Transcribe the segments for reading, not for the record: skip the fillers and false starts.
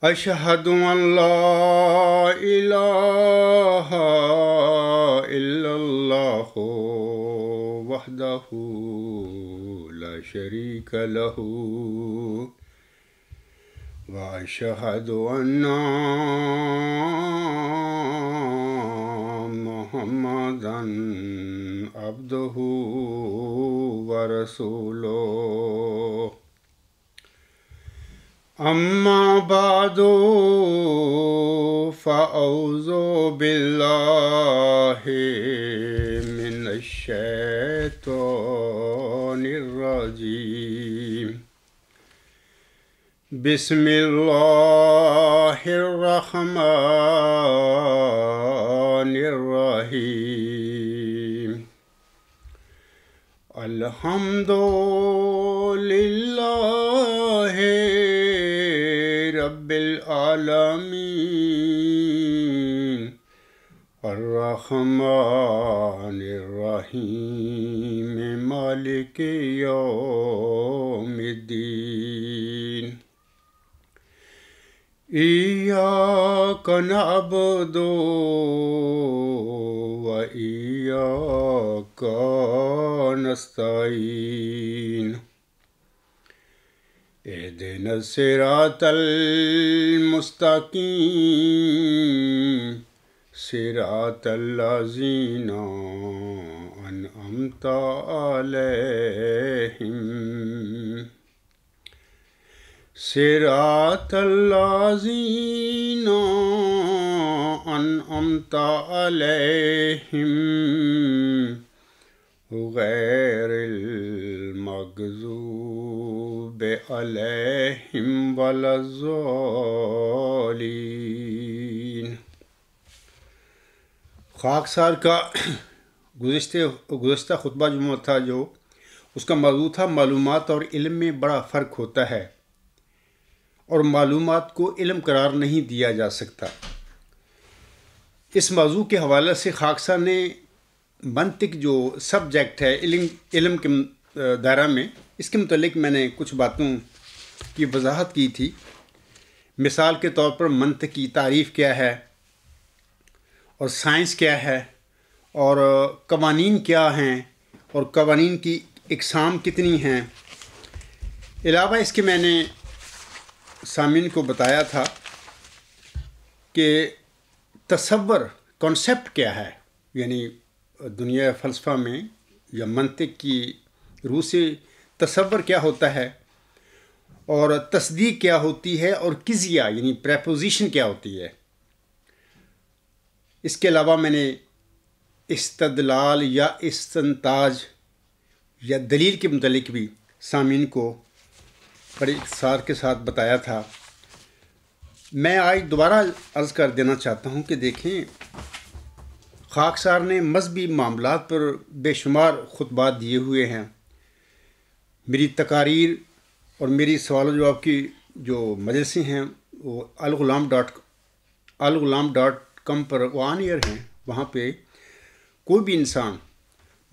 أشهد أن لا إله إلا الله وحده لا شريك له وأشهد أن محمدا عبده ورسوله أما بعد فأعوذ بالله من الشيطان الرجيم بسم الله الرحمن الرحيم الحمد لله رب العالمين الرحمن الرحيم مالك يوم الدين إياك نعبد وإياك نستعين اهدنا الصراط المستقيم صراط الذين أنعمت عليهم صراط الذين أنعمت عليهم غير المغضوب علیہم ولا الضالین۔ خاکسار کا گزشتہ خطبہ جمعہ تھا، جو اس کا موضوع تھا معلومات اور علم میں بڑا فرق ہوتا ہے اور معلومات کو علم قرار نہیں دیا جا سکتا۔ اس موضوع کے حوالے سے خاکسار نے منطق جو سبجیکٹ ہے علم کے دائرہ میں، اس کے متعلق میں نے کچھ باتوں کی وضاحت کی تھی۔ مثال کے طور پر منطق کی تعریف کیا ہے اور سائنس کیا ہے اور قوانین کیا ہیں اور قوانین کی اقسام کتنی ہیں۔ علاوہ اس کے میں نے سامعین کو بتایا تھا کہ تصور کانسیپٹ کیا ہے، یعنی دنیا فلسفہ میں یا منطق کی روح سے تصور کیا ہوتا ہے اور تصدیق کیا ہوتی ہے اور قضیہ یعنی پریپوزیشن کیا ہوتی ہے۔ اس کے علاوہ میں نے استدلال یا استنتاج یا دلیل کے متعلق بھی سامعین کو بڑے اختصار کے ساتھ بتایا تھا۔ میں آج دوبارہ عرض کر دینا چاہتا ہوں کہ دیکھیں، خاکسار نے مذہبی معاملات پر بے شمار خطبات دیے ہوئے ہیں۔ میری تقاریر اور میری سوال و جواب کی جو مجلسیں ہیں وہ alghulam.com پر آن ایئر ہیں۔ وہاں پہ کوئی بھی انسان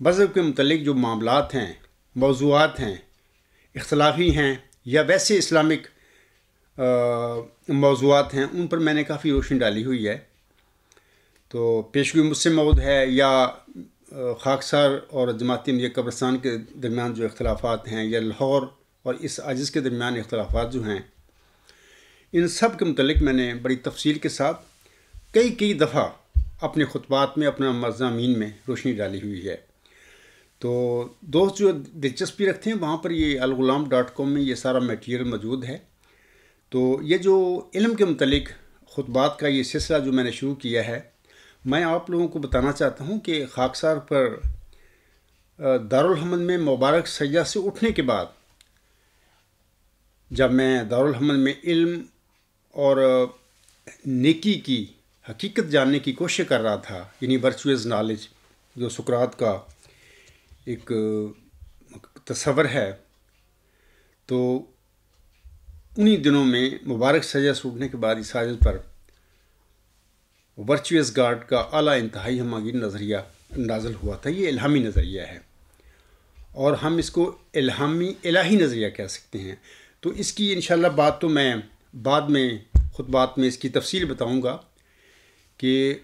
مذہب کے متعلق جو معاملات ہیں، موضوعات ہیں، اختلافی ہیں یا ویسے اسلامک موضوعات ہیں، ان پر میں نے کافی روشنی ڈالی ہوئی ہے۔ تو پیشگوئی مجھ سے موعود ہے یا خاکسار اور جماعت احمدیہ قبرستان کے درمیان جو اختلافات ہیں یا لاہور اور اس عاجز کے درمیان اختلافات جو ہیں، ان سب کے متعلق میں نے بڑی تفصیل کے ساتھ کئی دفعہ اپنے خطبات میں، اپنا مضامین میں روشنی ڈالی ہوئی ہے۔ تو دوست جو دلچسپی رکھتے ہیں وہاں پر یہ alghulam.com میں یہ سارا میٹیریل موجود ہے۔ تو یہ جو علم کے متعلق خطبات کا یہ سلسلہ جو میں نے شروع کیا ہے، میں آپ لوگوں کو بتانا چاہتا ہوں کہ خاکسار پر دارالحمل میں مبارک سجدہ سے اٹھنے کے بعد جب میں دارالحمل میں علم اور نیکی کی حقیقت جاننے کی کوشش کر رہا تھا، یعنی ورچوئز نالج جو سقراط کا ایک تصور ہے، تو انہی دنوں میں مبارک سجدہ سے اٹھنے کے بعد اس ساجد پر ورچوئس گاڈ کا اعلیٰ انتہائی ہمگیر نظریہ نازل ہوا تھا۔ یہ الہامی نظریہ ہے اور ہم اس کو الہامی الہی نظریہ کہہ سکتے ہیں۔ تو اس کی انشاءاللہ بات تو میں بعد میں خطبات میں اس کی تفصیل بتاؤں گا کہ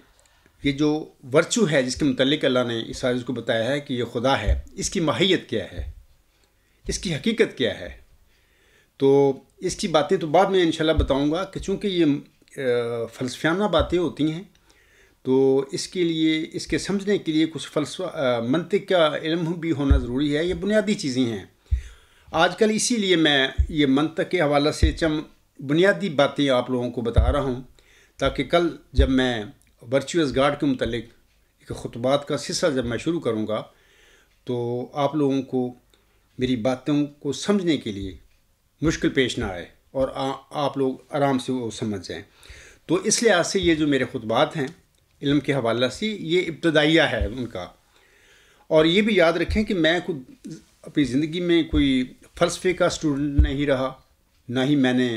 یہ جو ورچو ہے جس کے متعلق اللہ نے عیسیٰ کو بتایا ہے کہ یہ خدا ہے، اس کی ماہیت کیا ہے، اس کی حقیقت کیا ہے، تو اس کی باتیں تو بعد میں انشاءاللہ بتاؤں گا کہ چونکہ یہ فلسفیانہ باتیں ہوتی ہیں تو اس کے لیے، اس کے سمجھنے کے لیے کچھ فلسفہ منطق کا علم بھی ہونا ضروری ہے. یہ بنیادی چیزیں ہیں. آج کل اسی لیے میں یہ منطق کے حوالے سے بنیادی باتیں آپ لوگوں کو بتا رہا ہوں، تاکہ کل جب میں ورچوئس گاڈ کے متعلق ایک خطبات کا سلسلہ جب میں شروع کروں گا تو آپ لوگوں کو میری باتوں کو سمجھنے کے لیے مشکل پیش نہ آئے اور آپ لوگ آرام سے وہ سمجھ جائیں. تو اس لحاظ سے یہ جو میرے خطبات ہیں علم کے حوالے سے یہ ابتدائیہ ہے ان کا. اور یہ بھی یاد رکھیں کہ میں خود اپنی زندگی میں کوئی فلسفے کا اسٹوڈنٹ نہیں رہا، نہ ہی میں نے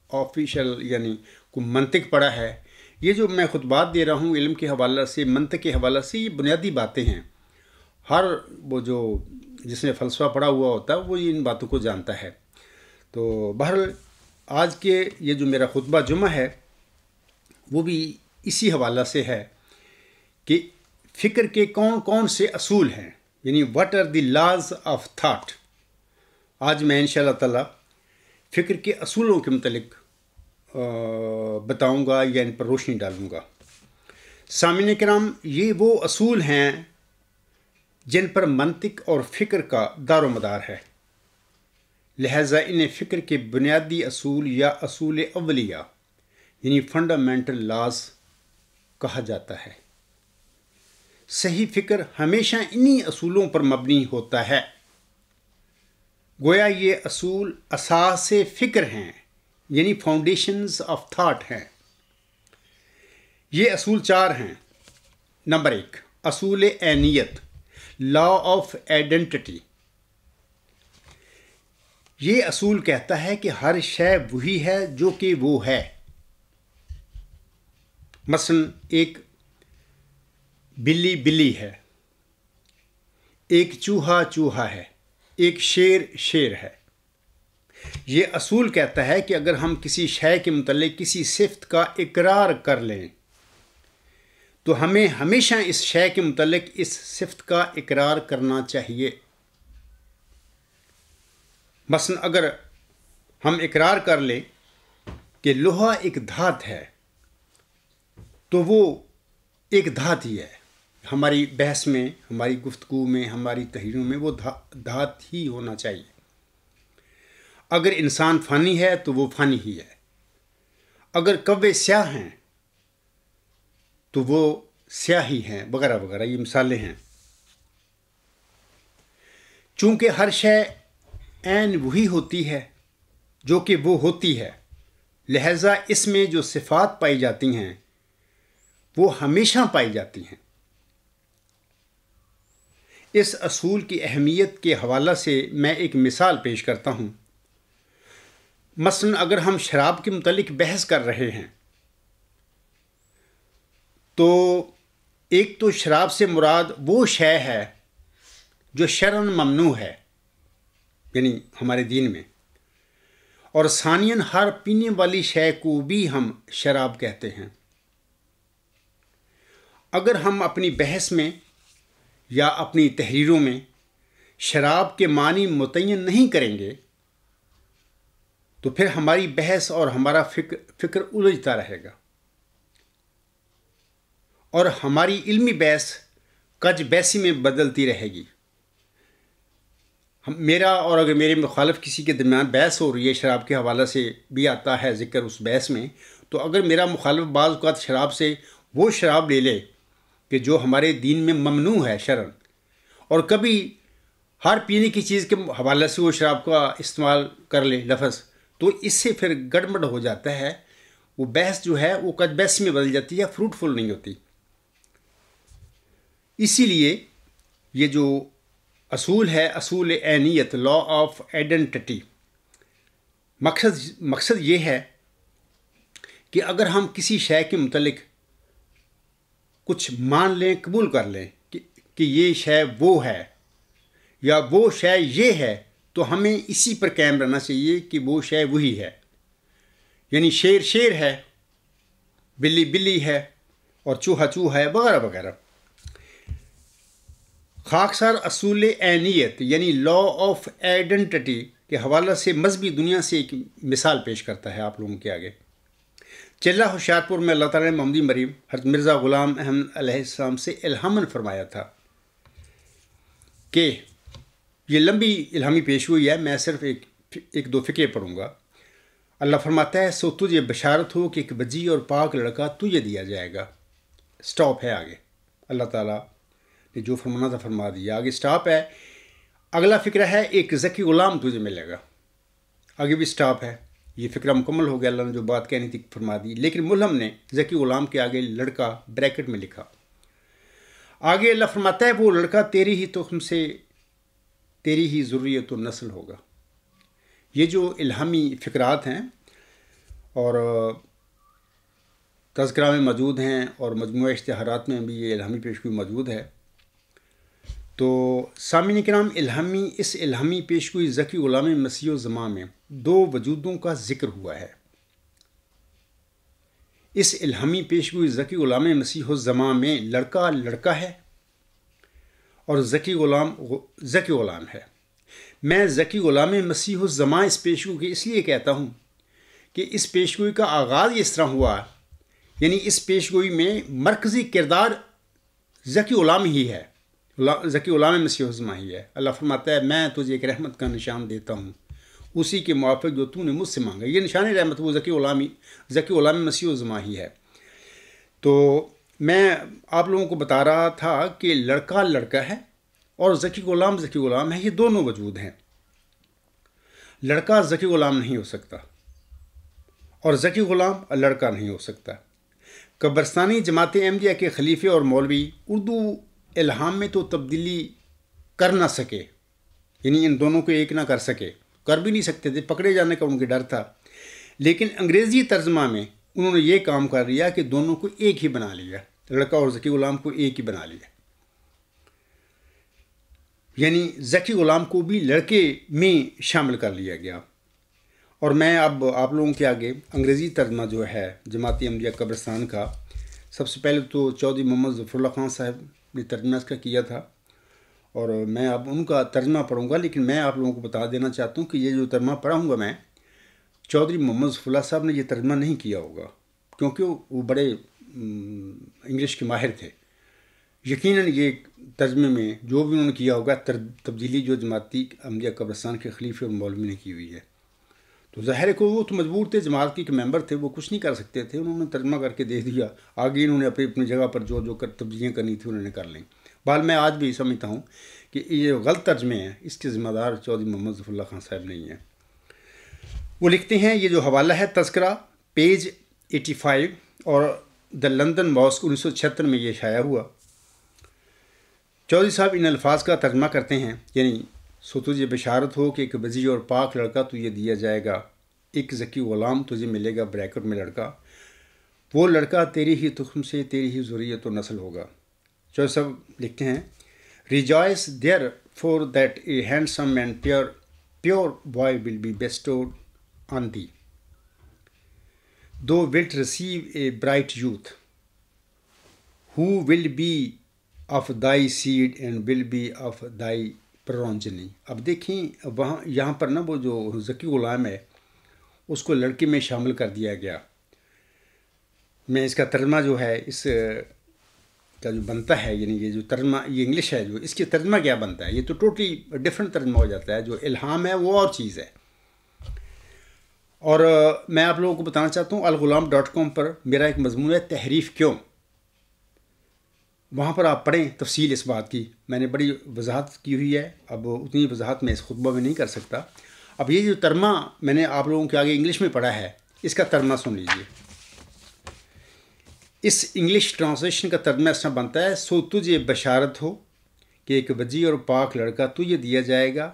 آفیشیل یعنی کوئی منطق پڑھا ہے. یہ جو میں خطبات دے رہا ہوں علم کے حوالے سے، منطق کے حوالے سے، یہ بنیادی باتیں ہیں. ہر وہ جو جس نے فلسفہ پڑھا ہوا ہوتا ہے وہ ان باتوں کو جانتا ہے. تو بہرحال آج کے یہ جو میرا خطبہ جمعہ ہے وہ بھی اسی حوالہ سے ہے کہ فکر کے کون کون سے اصول ہیں، یعنی what are the laws of thought. آج میں انشاءاللہ تعالی فکر کے اصولوں کے متعلق بتاؤں گا یا ان پر روشنی ڈالوں گا. سامعین کرام، یہ وہ اصول ہیں جن پر منطق اور فکر کا دار و مدار ہے، لہذا انہیں فکر کے بنیادی اصول یا اصول اولیہ یعنی فنڈامنٹل لاز کہا جاتا ہے. صحیح فکر ہمیشہ انہی اصولوں پر مبنی ہوتا ہے. گویا یہ اصول اساس فکر ہیں، یعنی فاؤنڈیشنز آف تھاٹ ہیں. یہ اصول 4 ہیں. نمبر 1، اصول عینیت، لا آف آئیڈینٹی. یہ اصول کہتا ہے کہ ہر شے وہی ہے جو کہ وہ ہے. مثلا ایک بلی بلی ہے، ایک چوہا چوہا ہے، ایک شیر شیر ہے. یہ اصول کہتا ہے کہ اگر ہم کسی شے کے متعلق کسی صفت کا اقرار کر لیں تو ہمیں ہمیشہ اس شے کے متعلق اس صفت کا اقرار کرنا چاہیے. مثلا اگر ہم اقرار کر لیں کہ لوہا ایک دھات ہے تو وہ ایک دھات ہی ہے. ہماری بحث میں، ہماری گفتگو میں، ہماری تحریروں میں وہ دھات ہی ہونا چاہیے. اگر انسان فانی ہے تو وہ فانی ہی ہے. اگر کوے سیاہ ہیں تو وہ سیاہ ہی ہیں، وغیرہ وغیرہ. یہ مثالیں ہیں. چونکہ ہر شے عین وہی ہوتی ہے جو کہ وہ ہوتی ہے، لہذا اس میں جو صفات پائی جاتی ہیں وہ ہمیشہ پائی جاتی ہیں. اس اصول کی اہمیت کے حوالے سے میں ایک مثال پیش کرتا ہوں. مثلا اگر ہم شراب کے متعلق بحث کر رہے ہیں تو ایک تو شراب سے مراد وہ شے ہے جو شرعاً ممنوع ہے، یعنی ہمارے دین میں، اور ثانیاً ہر پینے والی شے کو بھی ہم شراب کہتے ہیں. اگر ہم اپنی بحث میں یا اپنی تحریروں میں شراب کے معنی متعین نہیں کریں گے تو پھر ہماری بحث اور ہمارا فکر الجھتا رہے گا اور ہماری علمی بحث کج بیسی میں بدلتی رہے گی. میرا اور اگر میرے مخالف کسی کے درمیان بحث ہو رہی ہے، شراب کے حوالے سے بھی آتا ہے ذکر اس بحث میں، تو اگر میرا مخالف بعض اوقات شراب سے وہ شراب لے لے کہ جو ہمارے دین میں ممنوع ہے شرعاً، اور کبھی ہر پینے کی چیز کے حوالے سے وہ شراب کا استعمال کر لے لفظ، تو اس سے پھر گڑبڑ ہو جاتا ہے. وہ بحث جو ہے وہ کج بحث میں بدل جاتی ہے، فروٹفل نہیں ہوتی. اسی لیے یہ جو اصول ہے، اصول عینیت، لا آف آئیڈینٹی، مقصد یہ ہے کہ اگر ہم کسی شے کے متعلق کچھ مان لیں، قبول کر لیں کہ یہ شے وہ ہے یا وہ شے یہ ہے، تو ہمیں اسی پر قائم رہنا چاہیے کہ وہ شے وہی ہے. یعنی شیر شیر ہے بلی بلی ہے اور چوہا چوہا ہے وغیرہ وغیرہ۔ خاکسار اصول عینیت یعنی لا آف آئیڈینٹی کے حوالے سے مذہبی دنیا سے ایک مثال پیش کرتا ہے آپ لوگوں کے آگے۔ چلہ ہوشیارپور میں اللہ تعالیٰ نے محمدی مریم حضرت مرزا غلام احمد علیہ السلام سے الہاماً فرمایا تھا کہ یہ لمبی الہامی پیش ہوئی ہے، میں صرف ایک دو فقرے پڑھوں گا۔ اللہ فرماتا ہے، سو تجھے بشارت ہو کہ ایک بجی اور پاک لڑکا تجھے دیا جائے گا۔ سٹاپ ہے آگے، اللہ تعالیٰ نے جو فرمانا تھا فرما دیا، آگے سٹاپ ہے۔ اگلا فقرہ ہے ایک ذکی غلام تجھے ملے گا، آگے بھی سٹاپ ہے۔ یہ فقرہ مکمل ہو گیا، اللہ نے جو بات کہنی تھی فرما دی، لیکن ملہم نے ذکی غلام کے آگے لڑکا بریکٹ میں لکھا۔ آگے اللہ فرماتا ہے، وہ لڑکا تیری ہی تخم سے تیری ہی ذریت و نسل ہوگا۔ یہ جو الہامی فقرات ہیں اور تذکرہ میں موجود ہیں اور مجموعہ اشتہارات میں بھی یہ الہامی پیشگوئی موجود ہے۔ تو سامعین کرام، اس الہامی پیشگوئی ذکی غلام مسیح الزمان میں دو وجودوں کا ذکر ہوا ہے۔ اس الہامی پیشگوئی ذکی غلام مسیح الزمان میں لڑکا لڑکا ہے اور ذکی غلام ہے۔ میں ذکی غلام مسیح الزمان اس پیشگوئی کی اس لیے کہتا ہوں کہ اس پیشگوئی کا آغاز اس طرح ہوا، یعنی اس پیشگوئی میں مرکزی کردار ذکی غلام ہی ہے، ذکی غلام مسیح الزمان ہی ہے۔ اللہ فرماتا ہے، میں تجھے ایک رحمت کا نشان دیتا ہوں اسی کے موافق جو تو نے مجھ سے مانگا۔ یہ نشان رحمت وہ ذکی غلام مسیح الزمان ہی ہے۔ تو میں آپ لوگوں کو بتا رہا تھا کہ لڑکا لڑکا ہے اور ذکی غلام ہے، یہ دونوں وجود ہیں۔ لڑکا ذکی غلام نہیں ہو سکتا اور ذکی غلام لڑکا نہیں ہو سکتا۔ قبرستانی جماعت احمدیہ کے خلیفے اور مولوی اردو الہام میں تو تبدیلی کر نہ سکے، یعنی ان دونوں کو ایک نہ کر سکے، کر بھی نہیں سکتے تھے، پکڑے جانے کا ان کے ڈر تھا، لیکن انگریزی ترجمہ میں انہوں نے یہ کام کر لیا کہ دونوں کو ایک ہی بنا لیا، لڑکا اور ذکی غلام کو ایک ہی بنا لیا، یعنی ذکی غلام کو بھی لڑکے میں شامل کر لیا گیا۔ اور میں اب آپ لوگوں کے آگے انگریزی ترجمہ جو ہے جماعت احمدیہ قبرستان کا، سب سے پہلے تو چودھری محمد ظفر اللہ خان صاحب نے ترجمہ اس کا کیا تھا اور میں اب ان کا ترجمہ پڑھوں گا، لیکن میں آپ لوگوں کو بتا دینا چاہتا ہوں کہ یہ جو ترجمہ پڑھوں گا میں، چودھری محمد ظفر اللہ صاحب نے یہ ترجمہ نہیں کیا ہوگا کیونکہ وہ بڑے انگلش کے ماہر تھے۔ یقیناً یہ ترجمے میں جو بھی انہوں نے کیا ہوگا تبدیلی جو جماعتی احمدیہ قبرستان کے خلیفے اور مولوی نے کی ہوئی ہے، تو ظاہر ہے کہ وہ تو مجبور تھے، جماعت کے ممبر تھے، وہ کچھ نہیں کر سکتے تھے، انہوں نے ترجمہ کر کے دے دیا، آگے انہوں نے اپنی جگہ پر جو تبدیلیاں کرنی تھی انہوں نے کر لیں۔ بہرحال میں آج بھی سمجھتا ہوں کہ یہ غلط ترجمے ہیں، اس کے ذمہ دار چودھری محمد ظفر اللہ خان صاحب نہیں ہیں۔ وہ لکھتے ہیں، یہ جو حوالہ ہے تذکرہ پیج 85 اور دا لندن ماسک 1976 میں یہ شائع ہوا۔ چودھری صاحب ان الفاظ کا ترجمہ کرتے ہیں، یعنی سو تجھے بشارت ہو کہ ایک بزی اور پاک لڑکا تجھے دیا جائے گا، ایک ذکی غلام تجھے ملے گا بریکٹ میں لڑکا، وہ لڑکا تیری ہی تخم سے تیری ہی ذریت و نسل ہوگا۔ چودھری صاحب لکھتے ہیں، rejoice therefore that a handsome and pure boy will be bestowed on the, thou wilt receive a bright youth who will be of thy seed and will be of thy progeny. اب دیکھیں وہاں یہاں پر نا وہ جو ذکی غلام ہے اس کو لڑکے میں شامل کر دیا گیا۔ میں اس کا ترجمہ جو ہے اس کا جو بنتا ہے، یعنی یہ جو ترجمہ یہ انگلش ہے، جو اس کی ترجمہ کیا بنتا ہے، یہ تو ٹوٹلی ڈفرینٹ ترجمہ ہو جاتا ہے، جو الہام ہے وہ اور چیز ہے۔ اور میں آپ لوگوں کو بتانا چاہتا ہوں الغلام.com پر میرا ایک مضمون ہے تحریف کیوں، وہاں پر آپ پڑھیں تفصیل اس بات کی، میں نے بڑی وضاحت کی ہوئی ہے، اب اتنی وضاحت میں اس خطبہ میں نہیں کر سکتا۔ اب یہ جو ترجمہ میں نے آپ لوگوں کے آگے انگلش میں پڑھا ہے، اس کا ترجمہ سن لیجیے۔ اس انگلش ٹرانسلیشن کا ترجمہ اس طرح بنتا ہے، سو تجھے بشارت ہو کہ ایک وجی اور پاک لڑکا تجھے دیا جائے گا،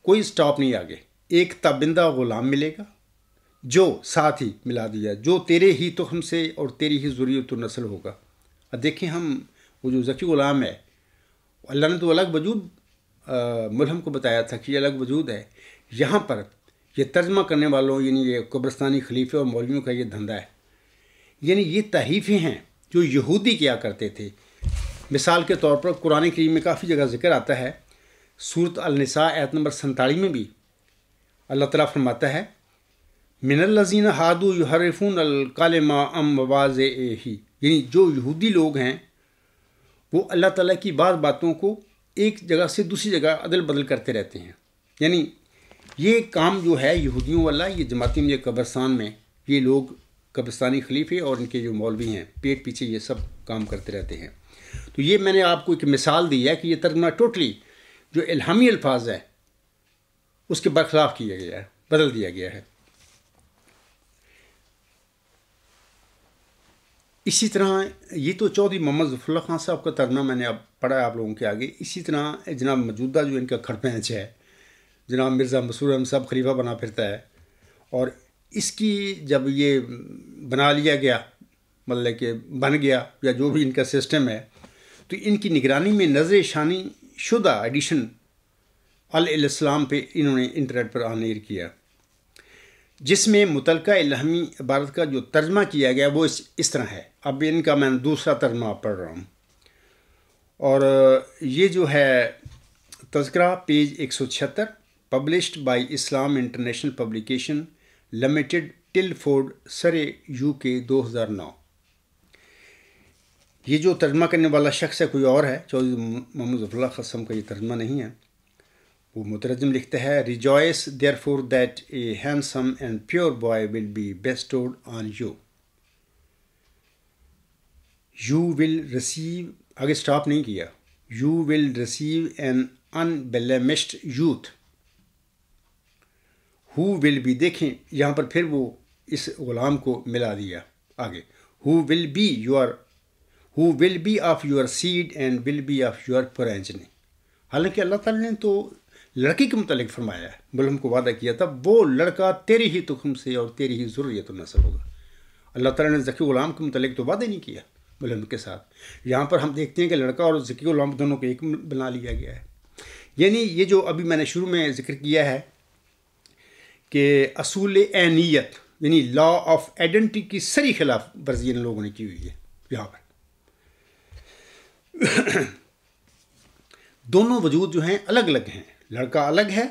کوئی سٹاپ نہیں آگے، ایک تابندہ غلام ملے گا، جو ساتھ ہی ملا دیا، جو تیرے ہی تخم سے اور تیری ہی ذریت و نسل ہوگا۔ اب دیکھیں ہم وہ جو ذکی غلام ہے، اللہ نے تو الگ وجود ملہم کو بتایا تھا کہ یہ الگ وجود ہے، یہاں پر یہ ترجمہ کرنے والوں یعنی یہ قبرستانی خلیفے اور مولویوں کا یہ دھندا ہے، یعنی یہ تحریفیں ہیں جو یہودی کیا کرتے تھے. مثال کے طور پر قرآن کریم میں کافی جگہ ذکر آتا ہے. سورۃ النساء آیت نمبر 47 میں بھی اللہ تعالیٰ فرماتا ہے من الذین ہادوا یحرفون الکلم عن مواضعہ، یعنی جو یہودی لوگ ہیں وہ اللہ تعالیٰ کی بعض باتوں کو ایک جگہ سے دوسری جگہ عدل بدل کرتے رہتے ہیں. یعنی یہ کام جو ہے یہودیوں والا، یہ جماعتی ملیہ قبرستان میں یہ لوگ قبرستانی خلیفے اور ان کے جو مولوی ہیں پیٹ پیچھے یہ سب کام کرتے رہتے ہیں. تو یہ میں نے آپ کو ایک مثال دی ہے کہ یہ ترجمہ ٹوٹلی جو الہامی الفاظ ہے اس کے برخلاف کیا گیا ہے، بدل دیا گیا ہے. اسی طرح یہ تو چودھری محمد ظفر اللہ خان صاحب کا ترجمہ میں نے اب پڑھا ہے آپ لوگوں کے آگے. اسی طرح جناب موجودہ جو ان کا کھڑ پینچ ہے جناب مرزا مسرور احمد صاحب خلیفہ بنا پھرتا ہے، اور اس کی جب یہ بنا لیا گیا مطلب کہ بن گیا یا جو بھی ان کا سسٹم ہے، تو ان کی نگرانی میں نظر ثانی شدہ ایڈیشن الاسلام پہ انہوں نے انٹرنیٹ پر آن ایئر کیا، جس میں متعلقہ الہامی عبارت کا جو ترجمہ کیا گیا وہ اس طرح ہے. اب ان کا میں دوسرا ترجمہ پڑھ رہا ہوں، اور یہ جو ہے تذکرہ page 176 published by Islam International Publication Limited Tilford Surrey UK 2009. یہ جو ترجمہ کرنے والا شخص ہے کوئی اور ہے، چودھری محمد ظفر اللہ خان کا یہ ترجمہ نہیں ہے. وہ مترجم لکھتا ہے rejoice therefore that a handsome and pure boy will be bestowed on you. You will receive, آگے سٹاپ نہیں کیا، you will receive an unblemished youth who will be, دیکھیں یہاں پر پھر وہ اس غلام کو ملا دیا آگے، who will be of your seed and will be of your progeny. حالانکہ اللہ تعالیٰ نے تو لڑکی کے متعلق فرمایا ہے، بلہم کو وعدہ کیا تھا وہ لڑکا تیری ہی تخم سے اور تیری ہی ذریت النسل ہوگا. اللہ تعالیٰ نے ذکی غلام کے متعلق تو وعدہ نہیں کیا بلہم کے ساتھ. یہاں پر ہم دیکھتے ہیں کہ لڑکا اور ذکی غلام دونوں کو ایک بنا لیا گیا ہے. یعنی یہ جو ابھی میں نے شروع میں ذکر کیا ہے کہ اصول عینیت یعنی لا آف آئیڈینٹی کی سری خلاف ورزی ان لوگوں نے کی ہوئی ہے. یہاں پر دونوں وجود جو ہیں الگ الگ ہیں. لڑکا الگ ہے،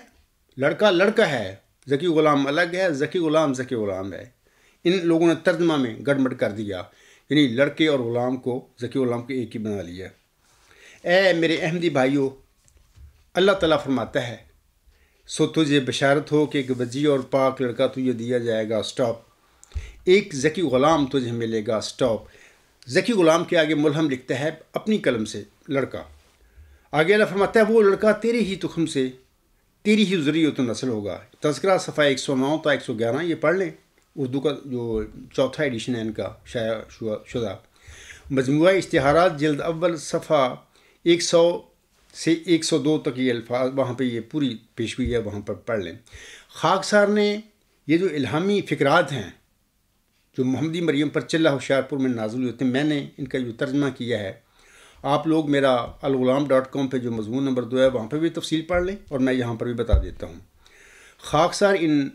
لڑکا ہے، ذکی غلام الگ ہے، ذکی غلام ہے. ان لوگوں نے ترجمہ میں گڑبڑ کر دیا، یعنی لڑکے اور غلام کو ذکی غلام کو ایک ہی بنا لیا. اے میرے احمدی بھائیوں، اللہ تعالیٰ فرماتا ہے سو تجھے بشارت ہو کہ ایک وجی اور پاک لڑکا تجھے دیا جائے گا، سٹاپ. ایک ذکی غلام تجھے ملے گا، سٹاپ. ذکی غلام کے آگے ملہم لکھتا ہے اپنی قلم سے لڑکا. آگے اللہ فرماتا ہے وہ لڑکا تیری ہی تخم سے تیری ہی ذریت النسل ہوگا. تذکرہ صفحہ 109 تا 111 یہ پڑھ لیں، اردو کا جو چوتھا ایڈیشن ہے ان کا شائع شدہ. مجموعہ اشتہارات جلد اول صفحہ 100 سے 102 تک یہ الفاظ وہاں پہ یہ پوری پیشگوئی ہے، وہاں پر پڑھ لیں. خاکسار نے یہ جو الہامی فکرات ہیں جو محمدی مریم پر چلہ ہوشیارپور میں نازل ہوتے ہیں، میں نے ان کا جو ترجمہ کیا ہے. آپ لوگ میرا الغلام.com پہ جو مضمون نمبر 2 ہے وہاں پہ بھی تفصیل پڑھ لیں، اور میں یہاں پر بھی بتا دیتا ہوں. خاکسار ان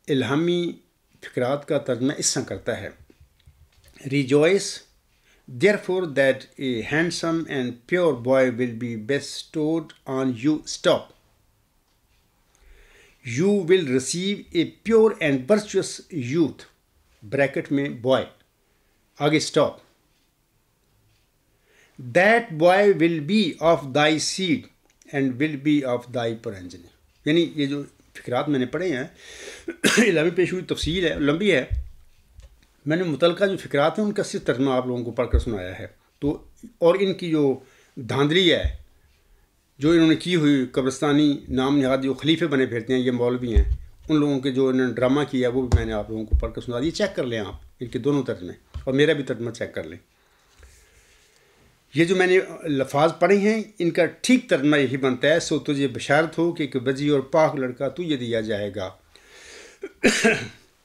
الہامی فکرات کا ترجمہ اس طرح کرتا ہے rejoice therefore that a handsome and pure boy will be bestowed on you, stop. You will receive a pure and virtuous youth, bracket میں boy, آگے stop. That boy will be of thy seed and will be of thy progeny. یعنی یہ جو فکرات میں نے پڑھے ہیں الہامی پیش ہوئی تفصیل ہے، لمبی ہے. میں نے متعلقہ جو فکرات ہیں ان کا صرف ترجمہ آپ لوگوں کو پڑھ کر سنایا ہے. تو اور ان کی جو دھاندلی ہے جو انہوں نے کی ہوئی قبرستانی نام نہاد جو خلیفے بنے پھرتے ہیں یہ مولوی ہیں، ان لوگوں کے جو انہوں نے ڈرامہ کیا وہ بھی میں نے آپ لوگوں کو پڑھ کر سنا دیا. چیک کر لیں آپ ان کے دونوں ترجمے، اور میرا بھی ترجمہ چیک کر لیں. یہ جو میں نے لفاظ پڑھے ہیں ان کا ٹھیک ترجمہ یہی بنتا ہے سو تجھے بشارت ہو کہ ایک وجی اور پاک لڑکا تجھے دیا جائے گا،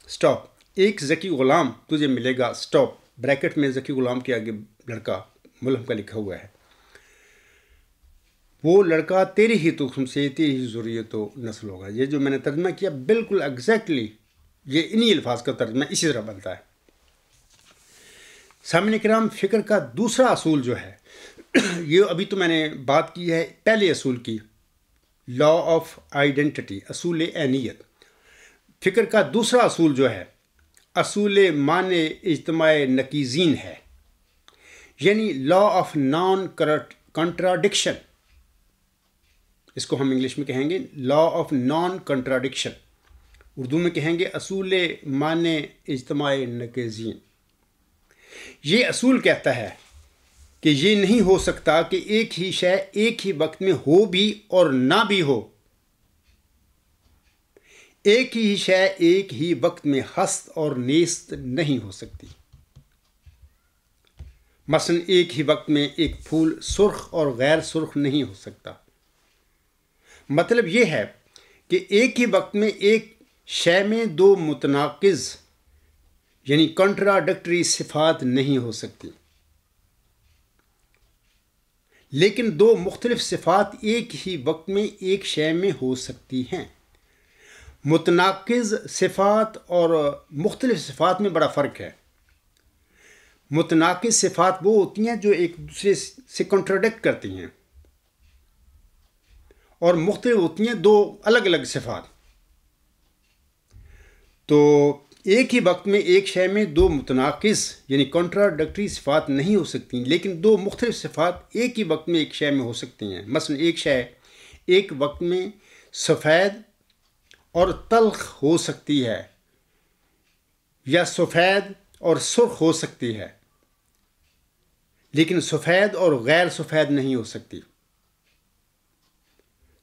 سٹاپ. ایک ذکی غلام تجھے ملے گا، سٹاپ. بریکٹ میں ذکی غلام کے آگے لڑکا ملہم کا لکھا ہوا ہے. وہ لڑکا تیری ہی تخم سے تیری ہی ذریت و نسل ہوگا. یہ جو میں نے ترجمہ کیا بالکل ایگزیکٹلی یہ انہی الفاظ کا ترجمہ اسی طرح بنتا ہے. سامعین کرام، فکر کا دوسرا اصول جو ہے، یہ ابھی تو میں نے بات کی ہے پہلے اصول کی، لا آف آئیڈینٹی، اصول عینیت۔ فکر کا دوسرا اصول جو ہے اصول معنی اجتماع نقیضین ہے، یعنی لا آف نان کنٹراڈکشن۔ اس کو ہم انگلش میں کہیں گے law of non contradiction, Urdu میں کہیں گے اصول معنی اجتماع نقیضین۔ یہ اصول کہتا ہے کہ یہ نہیں ہو سکتا کہ ایک ہی شے ایک ہی وقت میں ہو بھی اور نہ بھی ہو۔ ایک ہی شے ایک ہی وقت میں ہست اور نیست نہیں ہو سکتی۔ مثلا ایک ہی وقت میں ایک پھول سرخ اور غیر سرخ نہیں ہو سکتا۔ مطلب یہ ہے کہ ایک ہی وقت میں ایک شے میں دو متناقض یعنی کنٹراڈکٹری صفات نہیں ہو سکتی، لیکن دو مختلف صفات ایک ہی وقت میں ایک شے میں ہو سکتی ہیں۔ متناقض صفات اور مختلف صفات میں بڑا فرق ہے۔ متناقض صفات وہ ہوتی ہیں جو ایک دوسرے سے کنٹراڈکٹ کرتی ہیں، اور مختلف ہوتی ہیں دو الگ الگ صفات۔ تو ایک ہی وقت میں ایک شے میں دو متناقض یعنی کنٹراڈکٹری صفات نہیں ہو سکتی، لیکن دو مختلف صفات ایک ہی وقت میں ایک شے میں ہو سکتی ہیں۔ مثلا ایک شے ایک وقت میں سفید اور تلخ ہو سکتی ہے، یا سفید اور سرخ ہو سکتی ہے، لیکن سفید اور غیر سفید نہیں ہو سکتی،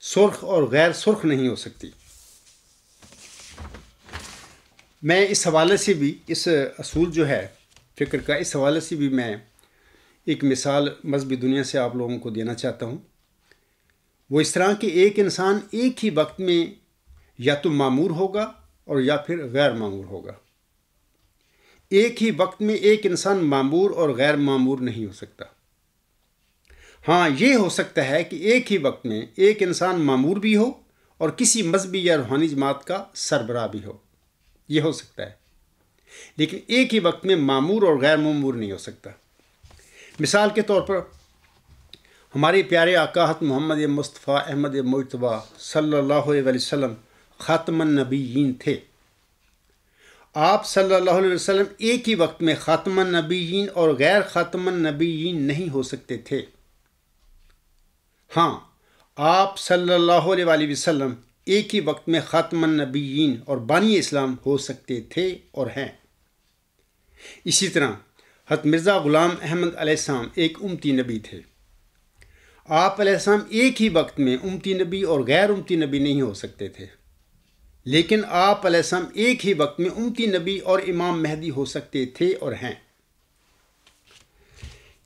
سرخ اور غیر سرخ نہیں ہو سکتی۔ میں اس حوالے سے بھی، اس اصول جو ہے فکر کا، اس حوالے سے بھی میں ایک مثال مذہبی دنیا سے آپ لوگوں کو دینا چاہتا ہوں۔ وہ اس طرح کہ ایک انسان ایک ہی وقت میں یا تو معمور ہوگا اور یا پھر غیر معمور ہوگا۔ ایک ہی وقت میں ایک انسان معمور اور غیر معمور نہیں ہو سکتا۔ ہاں، یہ ہو سکتا ہے کہ ایک ہی وقت میں ایک انسان معمور بھی ہو اور کسی مذہبی یا روحانی جماعت کا سربراہ بھی ہو، یہ ہو سکتا ہے، لیکن ایک ہی وقت میں معمور اور غیر معمور نہیں ہو سکتا۔ مثال کے طور پر ہمارے پیارے آقا حضرت محمد مصطفیٰ احمد مجتبیٰ صلی اللہ علیہ وسلم خاتم النبیین تھے۔ آپ صلی اللہ علیہ وسلم ایک ہی وقت میں خاتم النبیین اور غیر خاتم النبیین نہیں ہو سکتے تھے۔ ہاں، آپ صلی اللہ علیہ وسلم ایک ہی وقت میں خاتم النبیین اور بانی اسلام ہو سکتے تھے اور ہیں۔ اسی طرح حضرت مرزا غلام احمد علیہ السلام ایک امتی نبی تھے۔ آپ علیہ السلام ایک ہی وقت میں امتی نبی اور غیر امتی نبی نہیں ہو سکتے تھے، لیکن آپ علیہ السلام ایک ہی وقت میں امتی نبی اور امام مہدی ہو سکتے تھے اور ہیں۔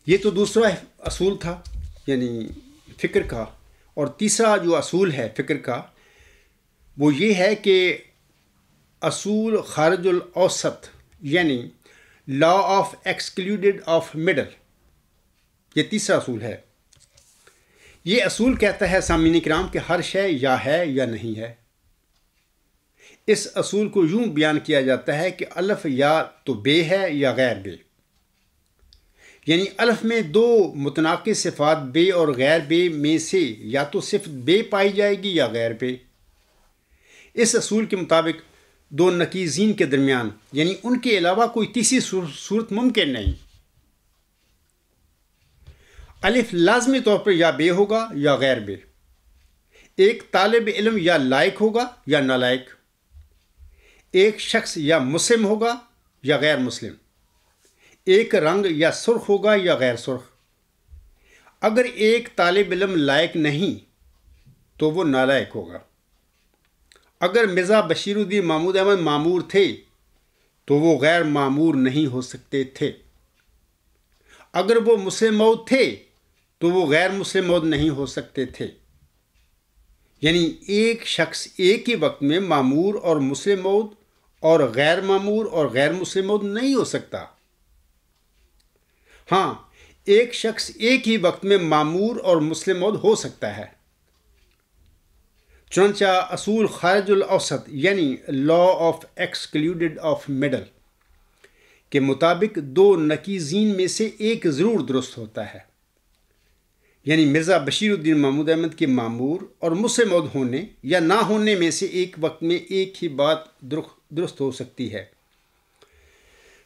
یہ تو دوسرا اصول تھا یعنی فکر کا، اور تیسرا جو اصول ہے فکر کا وہ یہ ہے کہ اصول خارج الاوسط یعنی لا آف ایکسکلوڈیڈ آف مڈل، یہ تیسرا اصول ہے۔ یہ اصول کہتا ہے سامعین کرام کہ ہر شے یا ہے یا نہیں ہے۔ اس اصول کو یوں بیان کیا جاتا ہے کہ الف یا تو بے ہے یا غیر بے، یعنی الف میں دو متناقض صفات بے اور غیر بے میں سے یا تو صفت بے پائی جائے گی یا غیر بے۔ اس اصول کے مطابق دو نقیضین کے درمیان یعنی ان کے علاوہ کوئی تیسری صورت ممکن نہیں۔ الف لازمی طور پر یا بے ہوگا یا غیر بے، ایک طالب علم یا لائق ہوگا یا نالائق، ایک شخص یا مسلم ہوگا یا غیر مسلم، ایک رنگ یا سرخ ہوگا یا غیر سرخ۔ اگر ایک طالب علم لائق نہیں تو وہ نالائق ہوگا۔ اگر مرزا بشیر الدین محمود احمد معمور تھے تو وہ غیر معمور نہیں ہو سکتے تھے۔ اگر وہ مسلم موعود تھے تو وہ غیر مسلم موعود نہیں ہو سکتے تھے۔ یعنی ایک شخص ایک ہی وقت میں معمور اور مسلم موعود اور غیر معمور اور غیر مسلم موعود نہیں ہو سکتا۔ ہاں، ایک شخص ایک ہی وقت میں معمور اور مسلم موعود ہو سکتا ہے۔ چنانچہ اصول خارج الاوسط یعنی لا آف ایکسکلوڈیڈ آف مڈل کے مطابق 2 نقیضین میں سے ایک ضرور درست ہوتا ہے، یعنی مرزا بشیر الدین محمود احمد کے مامور اور مجھ سے موعود ہونے یا نہ ہونے میں سے ایک وقت میں ایک ہی بات درست ہو سکتی ہے۔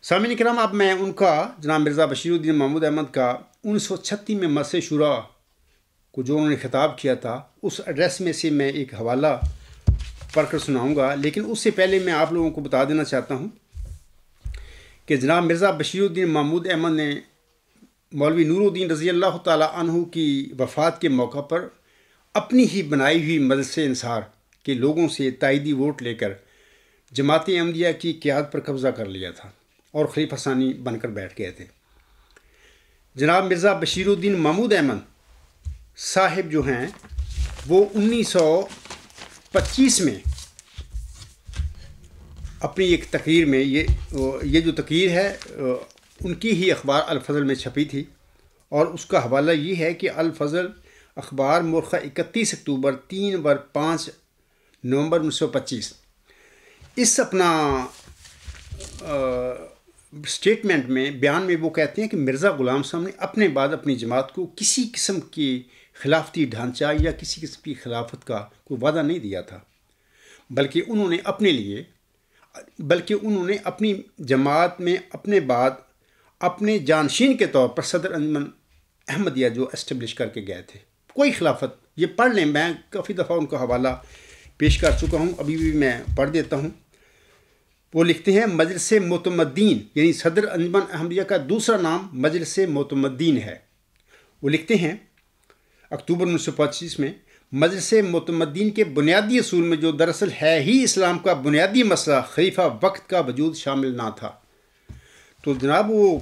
سامعین کرام، اب میں ان کا جناب مرزا بشیر الدین محمود احمد کا 1936 میں مجلس شورا کو جو انہوں نے خطاب کیا تھا اس ایڈریس میں سے میں ایک حوالہ پڑھ کر سناؤں گا، لیکن اس سے پہلے میں آپ لوگوں کو بتا دینا چاہتا ہوں کہ جناب مرزا بشیر الدین محمود احمد نے مولوی نور الدین رضی اللہ تعالیٰ عنہ کی وفات کے موقع پر اپنی ہی بنائی ہوئی مجلس انصار کے لوگوں سے تائیدی ووٹ لے کر جماعت احمدیہ کی قیادت پر قبضہ کر لیا تھا اور خلیفہ ثانی بن کر بیٹھ گئے تھے۔ جناب مرزا بشیر الدین محمود احمد صاحب جو ہیں وہ 1925 میں اپنی ایک تقریر میں یہ جو تقریر ہے ان کی ہی اخبار الفضل میں چھپی تھی، اور اس کا حوالہ یہ ہے کہ الفضل اخبار مورخہ 31 اکتوبر 3 اور 5 نومبر 1925 اس اپنا اسٹیٹمنٹ میں بیان میں وہ کہتے ہیں کہ مرزا غلام صاحب نے اپنے بعد اپنی جماعت کو کسی قسم کی خلافتی ڈھانچہ یا کسی قسم کی خلافت کا کوئی وعدہ نہیں دیا تھا، بلکہ انہوں نے اپنی جماعت میں اپنے بعد اپنے جانشین کے طور پر صدر انجمن احمدیہ جو اسٹیبلش کر کے گئے تھے۔ کوئی خلافت، یہ پڑھ لیں، میں کافی دفعہ ان کا حوالہ پیش کر چکا ہوں، ابھی بھی میں پڑھ دیتا ہوں۔ وہ لکھتے ہیں مجلس معتمدین، یعنی صدر انجمن احمدیہ کا دوسرا نام مجلس معتمدین ہے۔ وہ لکھتے ہیں اکتوبر 1925 میں مجلس معتمدین کے بنیادی اصول میں جو دراصل ہے ہی اسلام کا بنیادی مسئلہ خلیفہ وقت کا وجود شامل نہ تھا۔ تو جناب وہ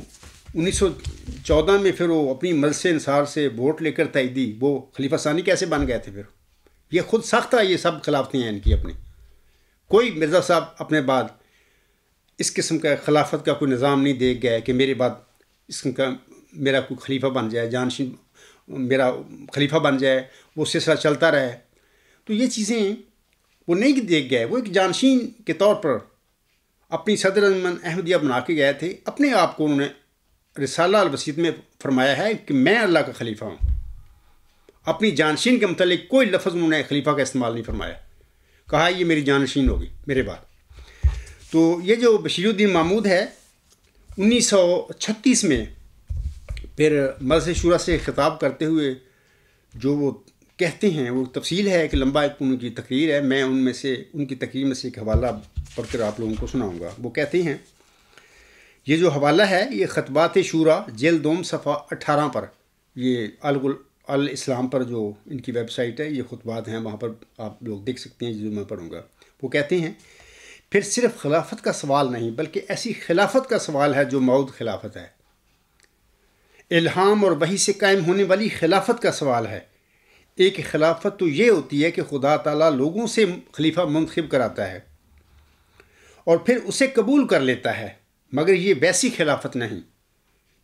1914 میں پھر وہ اپنی مجلس انصار سے ووٹ لے کر تائیدی وہ خلیفہ ثانی کیسے بن گئے تھے؟ پھر یہ خود ساختہ یہ سب خلافتیں ہیں ان کی اپنی۔ کوئی مرزا صاحب اپنے بعد اس قسم کا خلافت کا کوئی نظام نہیں دے گئے کہ میرے بعد اس قسم کا میرا کوئی خلیفہ بن جائے، جانشین میرا خلیفہ بن جائے، وہ سلسلہ چلتا رہے۔ تو یہ چیزیں وہ نہیں دیکھ گئے، وہ ایک جانشین کے طور پر اپنی صدر انجمن احمدیہ بنا کے گئے تھے۔ اپنے آپ کو انہوں نے رسالہ الوسیط میں فرمایا ہے کہ میں اللہ کا خلیفہ ہوں۔ اپنی جانشین کے متعلق کوئی لفظ انہوں نے خلیفہ کا استعمال نہیں فرمایا، کہا یہ میری جانشین ہوگی میرے بعد۔ تو یہ جو بشیر الدین محمود ہے 1936 میں پھر مجلس شورا سے خطاب کرتے ہوئے جو وہ کہتے ہیں، وہ تفصیل ہے کہ لمبا ایک ان کی تقریر ہے، میں ان کی تقریر میں سے ایک حوالہ پڑھ کر آپ لوگوں کو سناؤں گا۔ وہ کہتے ہیں، یہ جو حوالہ ہے یہ خطبات شورا جلد 2 صفحہ 18 پر، یہ الاسلام پر جو ان کی ویب سائٹ ہے، یہ خطبات ہیں، وہاں پر آپ لوگ دیکھ سکتے ہیں جو میں پڑھوں گا۔ وہ کہتے ہیں پھر صرف خلافت کا سوال نہیں بلکہ ایسی خلافت کا سوال ہے جو موعود خلافت ہے، الہام اور وحی سے قائم ہونے والی خلافت کا سوال ہے۔ ایک خلافت تو یہ ہوتی ہے کہ خدا تعالیٰ لوگوں سے خلیفہ منتخب کراتا ہے اور پھر اسے قبول کر لیتا ہے، مگر یہ ویسی خلافت نہیں،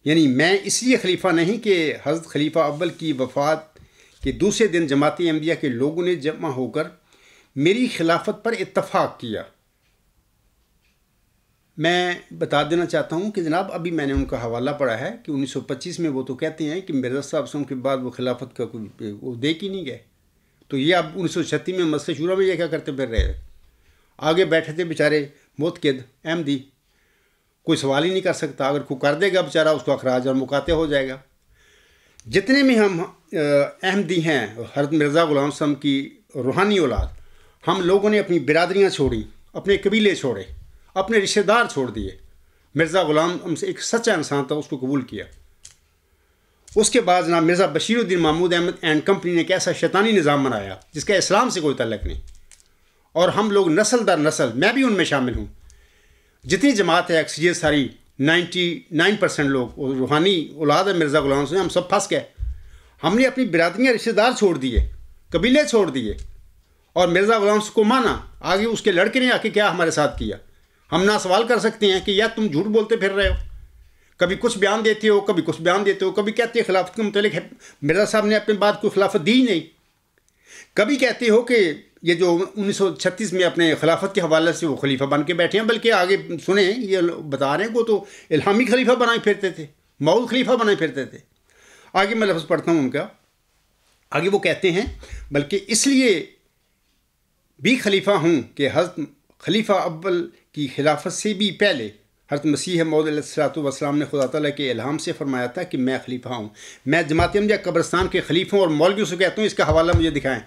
یعنی میں اس لیے خلیفہ نہیں کہ حضرت خلیفہ اول کی وفات کے دوسرے دن جماعت احمدیہ کے لوگوں نے جمع ہو کر میری خلافت پر اتفاق کیا۔ میں بتا دینا چاہتا ہوں کہ جناب ابھی میں نے ان کا حوالہ پڑھا ہے کہ 1925 میں وہ تو کہتے ہیں کہ مرزا صاحب سے ان کے بعد وہ خلافت کا کوئی وہ دے ہی نہیں گئے۔ تو یہ اب 1936 میں مجلس شورا میں یہ کیا کرتے پھر رہے، آگے بیٹھے تھے بیچارے معتقد احمدی، کوئی سوال ہی نہیں کر سکتا، اگر کوئی کر دے گا بیچارہ اس کو اخراج اور مقاطع ہو جائے گا۔ جتنے بھی ہم احمدی ہیں حضرت مرزا غلام صاحب کی روحانی اولاد، ہم لوگوں نے اپنی برادریاں چھوڑی، اپنے قبیلے چھوڑے، اپنے رشتہ دار چھوڑ دیے۔ مرزا غلام ہم سے ایک سچا انسان تھا، اس کو قبول کیا۔ اس کے بعد جناب مرزا بشیر الدین محمود احمد اینڈ کمپنی نے ایک ایسا شیطانی نظام بنایا جس کا اسلام سے کوئی تعلق نہیں، اور ہم لوگ نسل در نسل، میں بھی ان میں شامل ہوں، جتنی جماعت ہے اکثریت ساری 99% لوگ روحانی اولاد ہے مرزا غلام سے، ہم سب پھنس گئے۔ ہم نے اپنی برادریاں رشتہ دار چھوڑ دیے، قبیلے چھوڑ دیے، اور مرزا غلام کو مانا۔ آگے اس کے لڑکے نے آ کے کیا ہمارے ساتھ کیا، ہم نہ سوال کر سکتے ہیں کہ یا تم جھوٹ بولتے پھر رہے ہو، کبھی کچھ بیان دیتے ہو، کبھی کچھ بیان دیتے ہو، کبھی کہتے ہیں خلافت کے متعلق مرزا صاحب نے اپنے بعد کوئی خلافت دی ہی نہیں، کبھی کہتے ہو کہ یہ جو 1936 میں اپنے خلافت کے حوالے سے وہ خلیفہ بن کے بیٹھے ہیں، بلکہ آگے سنیں یہ بتا رہے ہیں وہ تو الہامی خلیفہ بنائے پھرتے تھے، مؤود خلیفہ بنائے پھرتے تھے۔ آگے میں لفظ پڑھتا ہوں ان کا، آگے وہ کہتے ہیں بلکہ اس لیے بھی خلیفہ ہوں کہ حضرت خلیفہ اول کی خلافت سے بھی پہلے حضرت مسیح موعود علیہ الصلوۃ والسلام نے خدا تعالیٰ کے الہام سے فرمایا تھا کہ میں خلیفہ ہوں۔ میں جماعت احمدیہ قبرستان کے خلیفوں اور مولویوں سے کہتا ہوں اس کا حوالہ مجھے دکھائیں،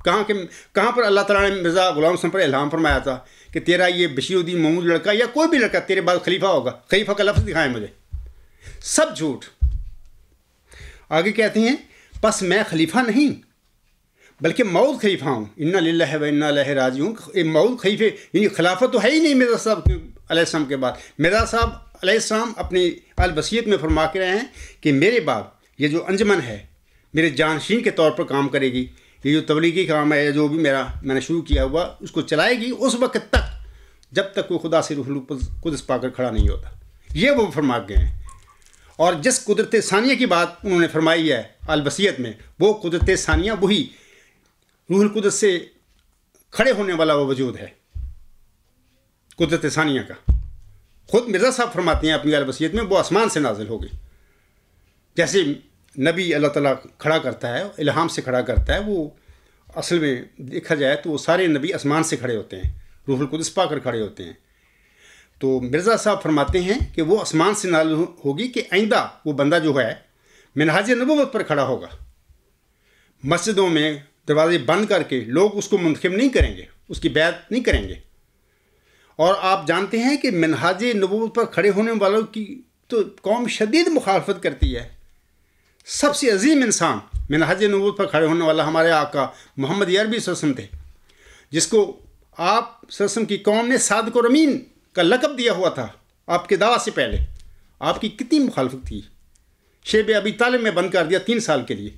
کہاں پر اللہ تعالیٰ نے مرزا غلام حسن پر الہام فرمایا تھا کہ تیرا یہ بشیر الدین محمود لڑکا یا کوئی بھی لڑکا تیرے بعد خلیفہ ہوگا؟ خلیفہ کا لفظ دکھائیں مجھے، سب جھوٹ۔ آگے کہتے ہیں پس میں خلیفہ نہیں بلکہ مؤود خلیفہ ہوں، انا للہ و انا الیہ راجعون۔ مؤود خلیفے یعنی خلافت تو ہے ہی نہیں مرزا صاحب علیہ السلام کے بعد۔ مرزا صاحب علیہ السلام اپنی الوصیت میں فرما کے رہے ہیں کہ میرے بعد یہ جو انجمن ہے میرے جانشین کے طور پر کام کرے گی، یہ جو تبلیغی کام ہے جو بھی میں نے شروع کیا ہوا اس کو چلائے گی اس وقت تک جب تک کوئی خدا سے روح القدس پا کر کھڑا نہیں ہوتا، یہ وہ فرما گئے ہیں۔ اور جس قدرت ثانیہ کی بات انہوں نے فرمائی ہے الوصیت میں، وہ قدرت ثانیہ وہی روح القدس سے کھڑے ہونے والا وہ وجود ہے قدرت ثانیہ کا۔ خود مرزا صاحب فرماتے ہیں اپنی الوصیت میں وہ آسمان سے نازل ہوگی۔ جیسے نبی اللہ تعالیٰ کھڑا کرتا ہے، الہام سے کھڑا کرتا ہے، وہ اصل میں دیکھا جائے تو وہ سارے نبی آسمان سے کھڑے ہوتے ہیں، روح القدس پا کر کھڑے ہوتے ہیں۔ تو مرزا صاحب فرماتے ہیں کہ وہ آسمان سے نازل ہوگی کہ آئندہ وہ بندہ جو ہے منہاج نبوت پر کھڑا ہوگا، مسجدوں میں دروازے بند کر کے لوگ اس کو منتخب نہیں کریں گے، اس کی بیعت نہیں کریں گے۔ اور آپ جانتے ہیں کہ منہاج نبوت پر کھڑے ہونے والوں کی تو قوم شدید مخالفت کرتی ہے۔ سب سے عظیم انسان منہاج نبوت پر کھڑے ہونے والا ہمارے آقا محمد عربی صلی اللہ علیہ وسلم تھے، جس کو آپ صلی اللہ علیہ وسلم کی قوم نے صادق اور امین کا لقب دیا ہوا تھا۔ آپ کے دعویٰ سے پہلے آپ کی کتنی مخالفت تھی، شیب ابی طالب میں بند کر دیا 3 سال کے لیے۔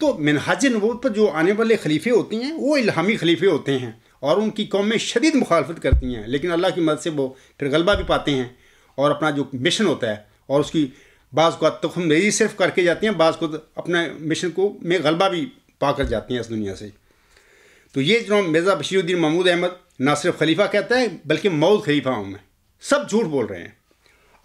تو منہاج نبوت پر جو آنے والے خلیفے ہوتے ہیں وہ الہامی خلیفے ہوتے ہیں اور ان کی قومیں شدید مخالفت کرتی ہیں، لیکن اللہ کی مدد سے وہ پھر غلبہ بھی پاتے ہیں اور اپنا جو مشن ہوتا ہے اور اس کی بعض کو تخم ریزی صرف کر کے جاتے ہیں، بعض کو اپنا مشن کو میں غلبہ بھی پا کر جاتے ہیں اس دنیا سے۔ تو یہ جو مرزا بشیر الدین محمود احمد نہ صرف خلیفہ کہتا ہے بلکہ مؤود خلیفہ ہوں میں، سب جھوٹ بول رہے ہیں۔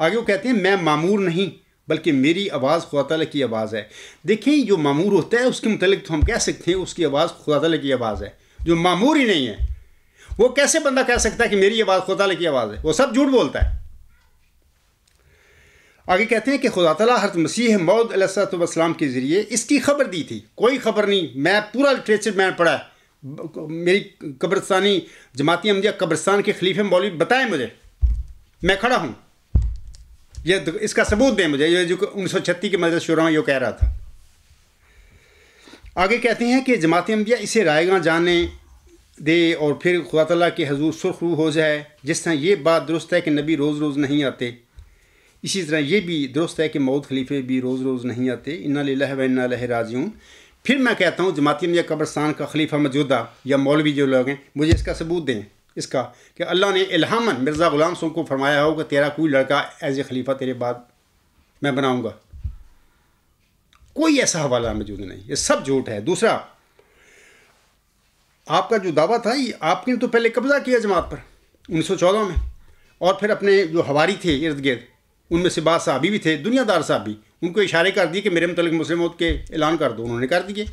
آگے وہ کہتے ہیں میں معمور نہیں بلکہ میری آواز خدا تعالیٰ کی آواز ہے۔ دیکھیں جو معمور ہوتا ہے اس کے متعلق تو ہم کہہ سکتے ہیں اس کی آواز خدا تعالیٰ کی آواز ہے، جو معمور ہی نہیں ہے وہ کیسے بندہ کہہ سکتا ہے کہ میری آواز خدا تعالیٰ کی آواز ہے؟ وہ سب جھوٹ بولتا ہے۔ آگے کہتے ہیں کہ خدا تعالیٰ حضرت مسیح موعود علیہ الصلوۃ والسلام کے ذریعے اس کی خبر دی تھی، کوئی خبر نہیں، میں پورا لٹریچر میں پڑھا ہے، میری قبرستانی جماعتی احمدیہ قبرستان کے خلیفہ مولوی بتائیں مجھے، میں کھڑا ہوں، یہ اس کا ثبوت دیں مجھے، یہ جو 1936 کے مجلس شورا میں یہ کہہ رہا تھا۔ آگے کہتے ہیں کہ جماعت احمدیہ اسے رائے گاں جانے دے اور پھر خدا تعالیٰ کے حضور سرخ رو ہو جائے۔ جس طرح یہ بات درست ہے کہ نبی روز روز نہیں آتے، اسی طرح یہ بھی درست ہے کہ مؤود خلیفے بھی روز روز نہیں آتے، انا للہ و انا الیہ راجعون۔ پھر میں کہتا ہوں جماعت احمدیہ قبرستان کا خلیفہ موجودہ یا مولوی جو لوگ ہیں مجھے اس کا ثبوت دیں، اس کا کہ اللہ نے الہاماً مرزا غلام حسن کو فرمایا ہو کہ تیرا کوئی لڑکا ایز اے خلیفہ تیرے بعد میں بناؤں گا۔ کوئی ایسا حوالہ موجود نہیں، یہ سب جھوٹ ہے۔ دوسرا، آپ کا جو دعویٰ تھا یہ آپ نے تو پہلے قبضہ کیا جماعت پر 1914 میں، اور پھر اپنے جو حواری تھے ارد گرد ان میں سے بعض صحابی بھی تھے، دنیا دار صحابی، ان کو اشارے کر دیے کہ میرے متعلق مسلم موت کے اعلان کر دو، انہوں نے کر دیے۔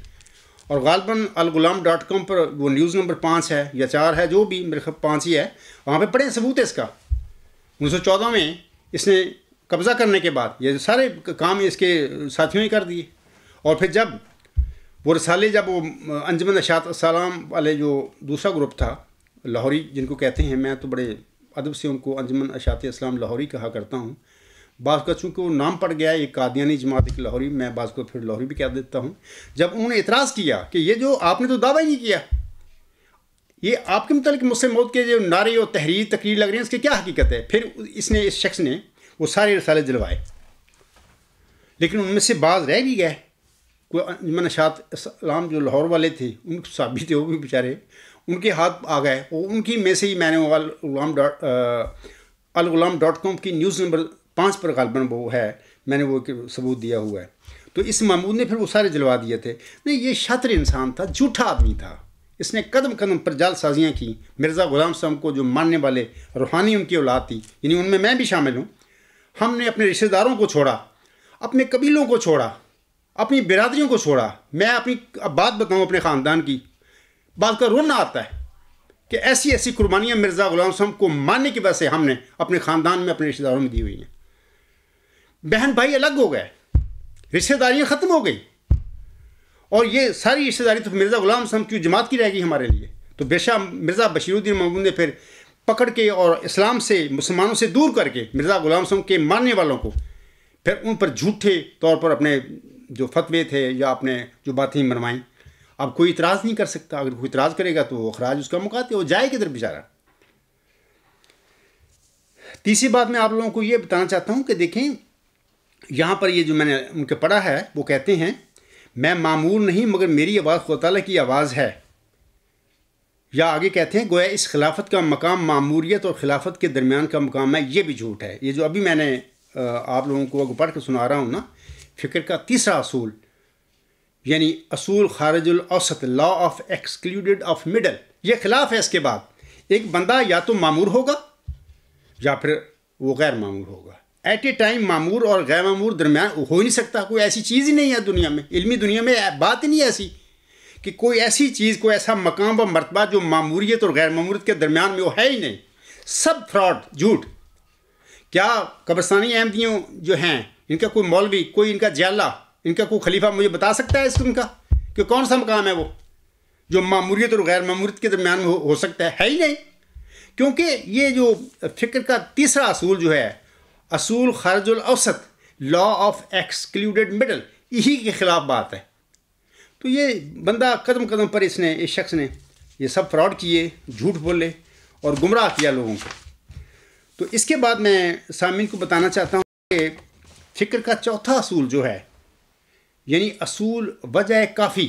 اور غالباً الغلام.com پر وہ نیوز نمبر 5 ہے یا 4 ہے، جو بھی میرے خیال 5 ہی ہے، وہاں پہ پڑھیں ثبوت ہے اس کا۔ 1914 میں اس نے قبضہ کرنے کے بعد یہ سارے کام اس کے ساتھیوں نے کر دیے، اور پھر جب وہ رسالے جب وہ انجمن اشاعت السلام والے جو دوسرا گروپ تھا لاہوری جن کو کہتے ہیں، میں تو بڑے ادب سے ان کو انجمن اشاعت اسلام لاہوری کہا کرتا ہوں، بعض کا چونکہ وہ نام پڑ گیا ہے ایک قادیانی جماعت کی لاہوری، میں بعض کو پھر لاہوری بھی کہہ دیتا ہوں۔ جب انہوں نے اعتراض کیا کہ یہ جو آپ نے تو دعویٰ ہی نہیں کیا، یہ آپ کے متعلق مسلم موت کے جو نعرے اور تقریر لگ رہے ہیں اس کی کیا حقیقت ہے؟ پھر اس شخص نے وہ سارے رسالے جلوائے، لیکن ان میں سے بعض رہ بھی گئے۔ کوئی انجمن اشاعت اسلام جو لاہور والے تھے ان صحابی تھے، وہ بھی بیچارے ان کے ہاتھ آ گئے، اور ان کی میں سے ہی میں نے الغلام.com کی نیوز نمبر 5 پر غالباً وہ ہے، میں نے وہ ثبوت دیا ہوا ہے۔ تو اس محمود نے پھر وہ سارے جلوا دیے تھے۔ نہیں، یہ شاطر انسان تھا، جھوٹا آدمی تھا، اس نے قدم قدم پر جال سازیاں کی. مرزا غلام صاحب کو جو ماننے والے روحانی ان کی اولاد تھی، یعنی ان میں بھی شامل ہوں، ہم نے اپنے رشتہ داروں کو چھوڑا، اپنے قبیلوں کو چھوڑا، اپنی برادریوں کو چھوڑا. میں اپنی بات بتاؤں اپنے خاندان کی، بات کا رونا آتا ہے کہ ایسی ایسی قربانیاں مرزا غلام صاحب کو ماننے کی وجہ سے ہم نے اپنے خاندان میں اپنے رشتہ داروں میں دی ہوئی ہیں. بہن بھائی الگ ہو گئے، رشتہ داریاں ختم ہو گئی، اور یہ ساری رشتہ داری تو مرزا غلام صاحب کی جماعت کی رہ گئی ہمارے لیے. تو بے شک مرزا بشیر الدین محمود نے پھر پکڑ کے اور اسلام سے مسلمانوں سے دور کر کے مرزا غلام صاحب کے ماننے والوں کو پھر ان پر جھوٹے طور پر اپنے جو فتوے تھے یا اپنے جو باتیں منوائیں. اب کوئی اعتراض نہیں کر سکتا، اگر کوئی اعتراض کرے گا تو اخراج اس کا مقاتے ہو جائے کدھر بیچارہ. تیسری بات میں آپ لوگوں کو یہ بتانا چاہتا ہوں کہ دیکھیں یہاں پر یہ جو میں نے ان کے پڑھا ہے وہ کہتے ہیں میں معمور نہیں مگر میری آواز خدا تعالیٰ کی آواز ہے. یا آگے کہتے ہیں گویا اس خلافت کا مقام معموریت اور خلافت کے درمیان کا مقام ہے، یہ بھی جھوٹ ہے. یہ جو ابھی میں نے آپ لوگوں کو پڑھ کے سنا رہا ہوں نا، فکر کا تیسرا اصول یعنی اصول خارج الاوسط، law of excluded of middle, یہ خلاف ہے. اس کے بعد ایک بندہ یا تو معمور ہوگا یا پھر وہ غیر معمور ہوگا. ایٹ اے ٹائم معمور اور غیر معمور درمیان ہو ہی نہیں سکتا. کوئی ایسی چیز ہی نہیں ہے دنیا میں، علمی دنیا میں بات ہی نہیں ایسی کہ کوئی ایسی چیز، کوئی ایسا مقام و مرتبہ جو معموریت اور غیر معموریت کے درمیان میں وہ ہے ہی نہیں. سب فراڈ، جھوٹ. کیا قبرستانی احمدیوں جو ہیں ان کا کوئی مولوی، کوئی ان کا جیالہ، ان کا کوئی خلیفہ مجھے بتا سکتا ہے اس ان کا کہ کون سا مقام ہے وہ جو معموریت اور غیر معموریت کے درمیان میں ہو سکتا ہے؟ ہے ہی نہیں. کیونکہ یہ جو فکر کا تیسرا اصول جو ہے اصول خارج الاوسط، لا آف ایکسکلوڈیڈ مڈل، یہی کے خلاف بات ہے. تو یہ بندہ قدم قدم پر اس شخص نے یہ سب فراڈ کیے، جھوٹ بولے اور گمراہ کیا لوگوں کو. تو اس کے بعد میں سامعین کو بتانا چاہتا ہوں کہ فکر کا چوتھا اصول جو ہے یعنی اصول وجہ کافی،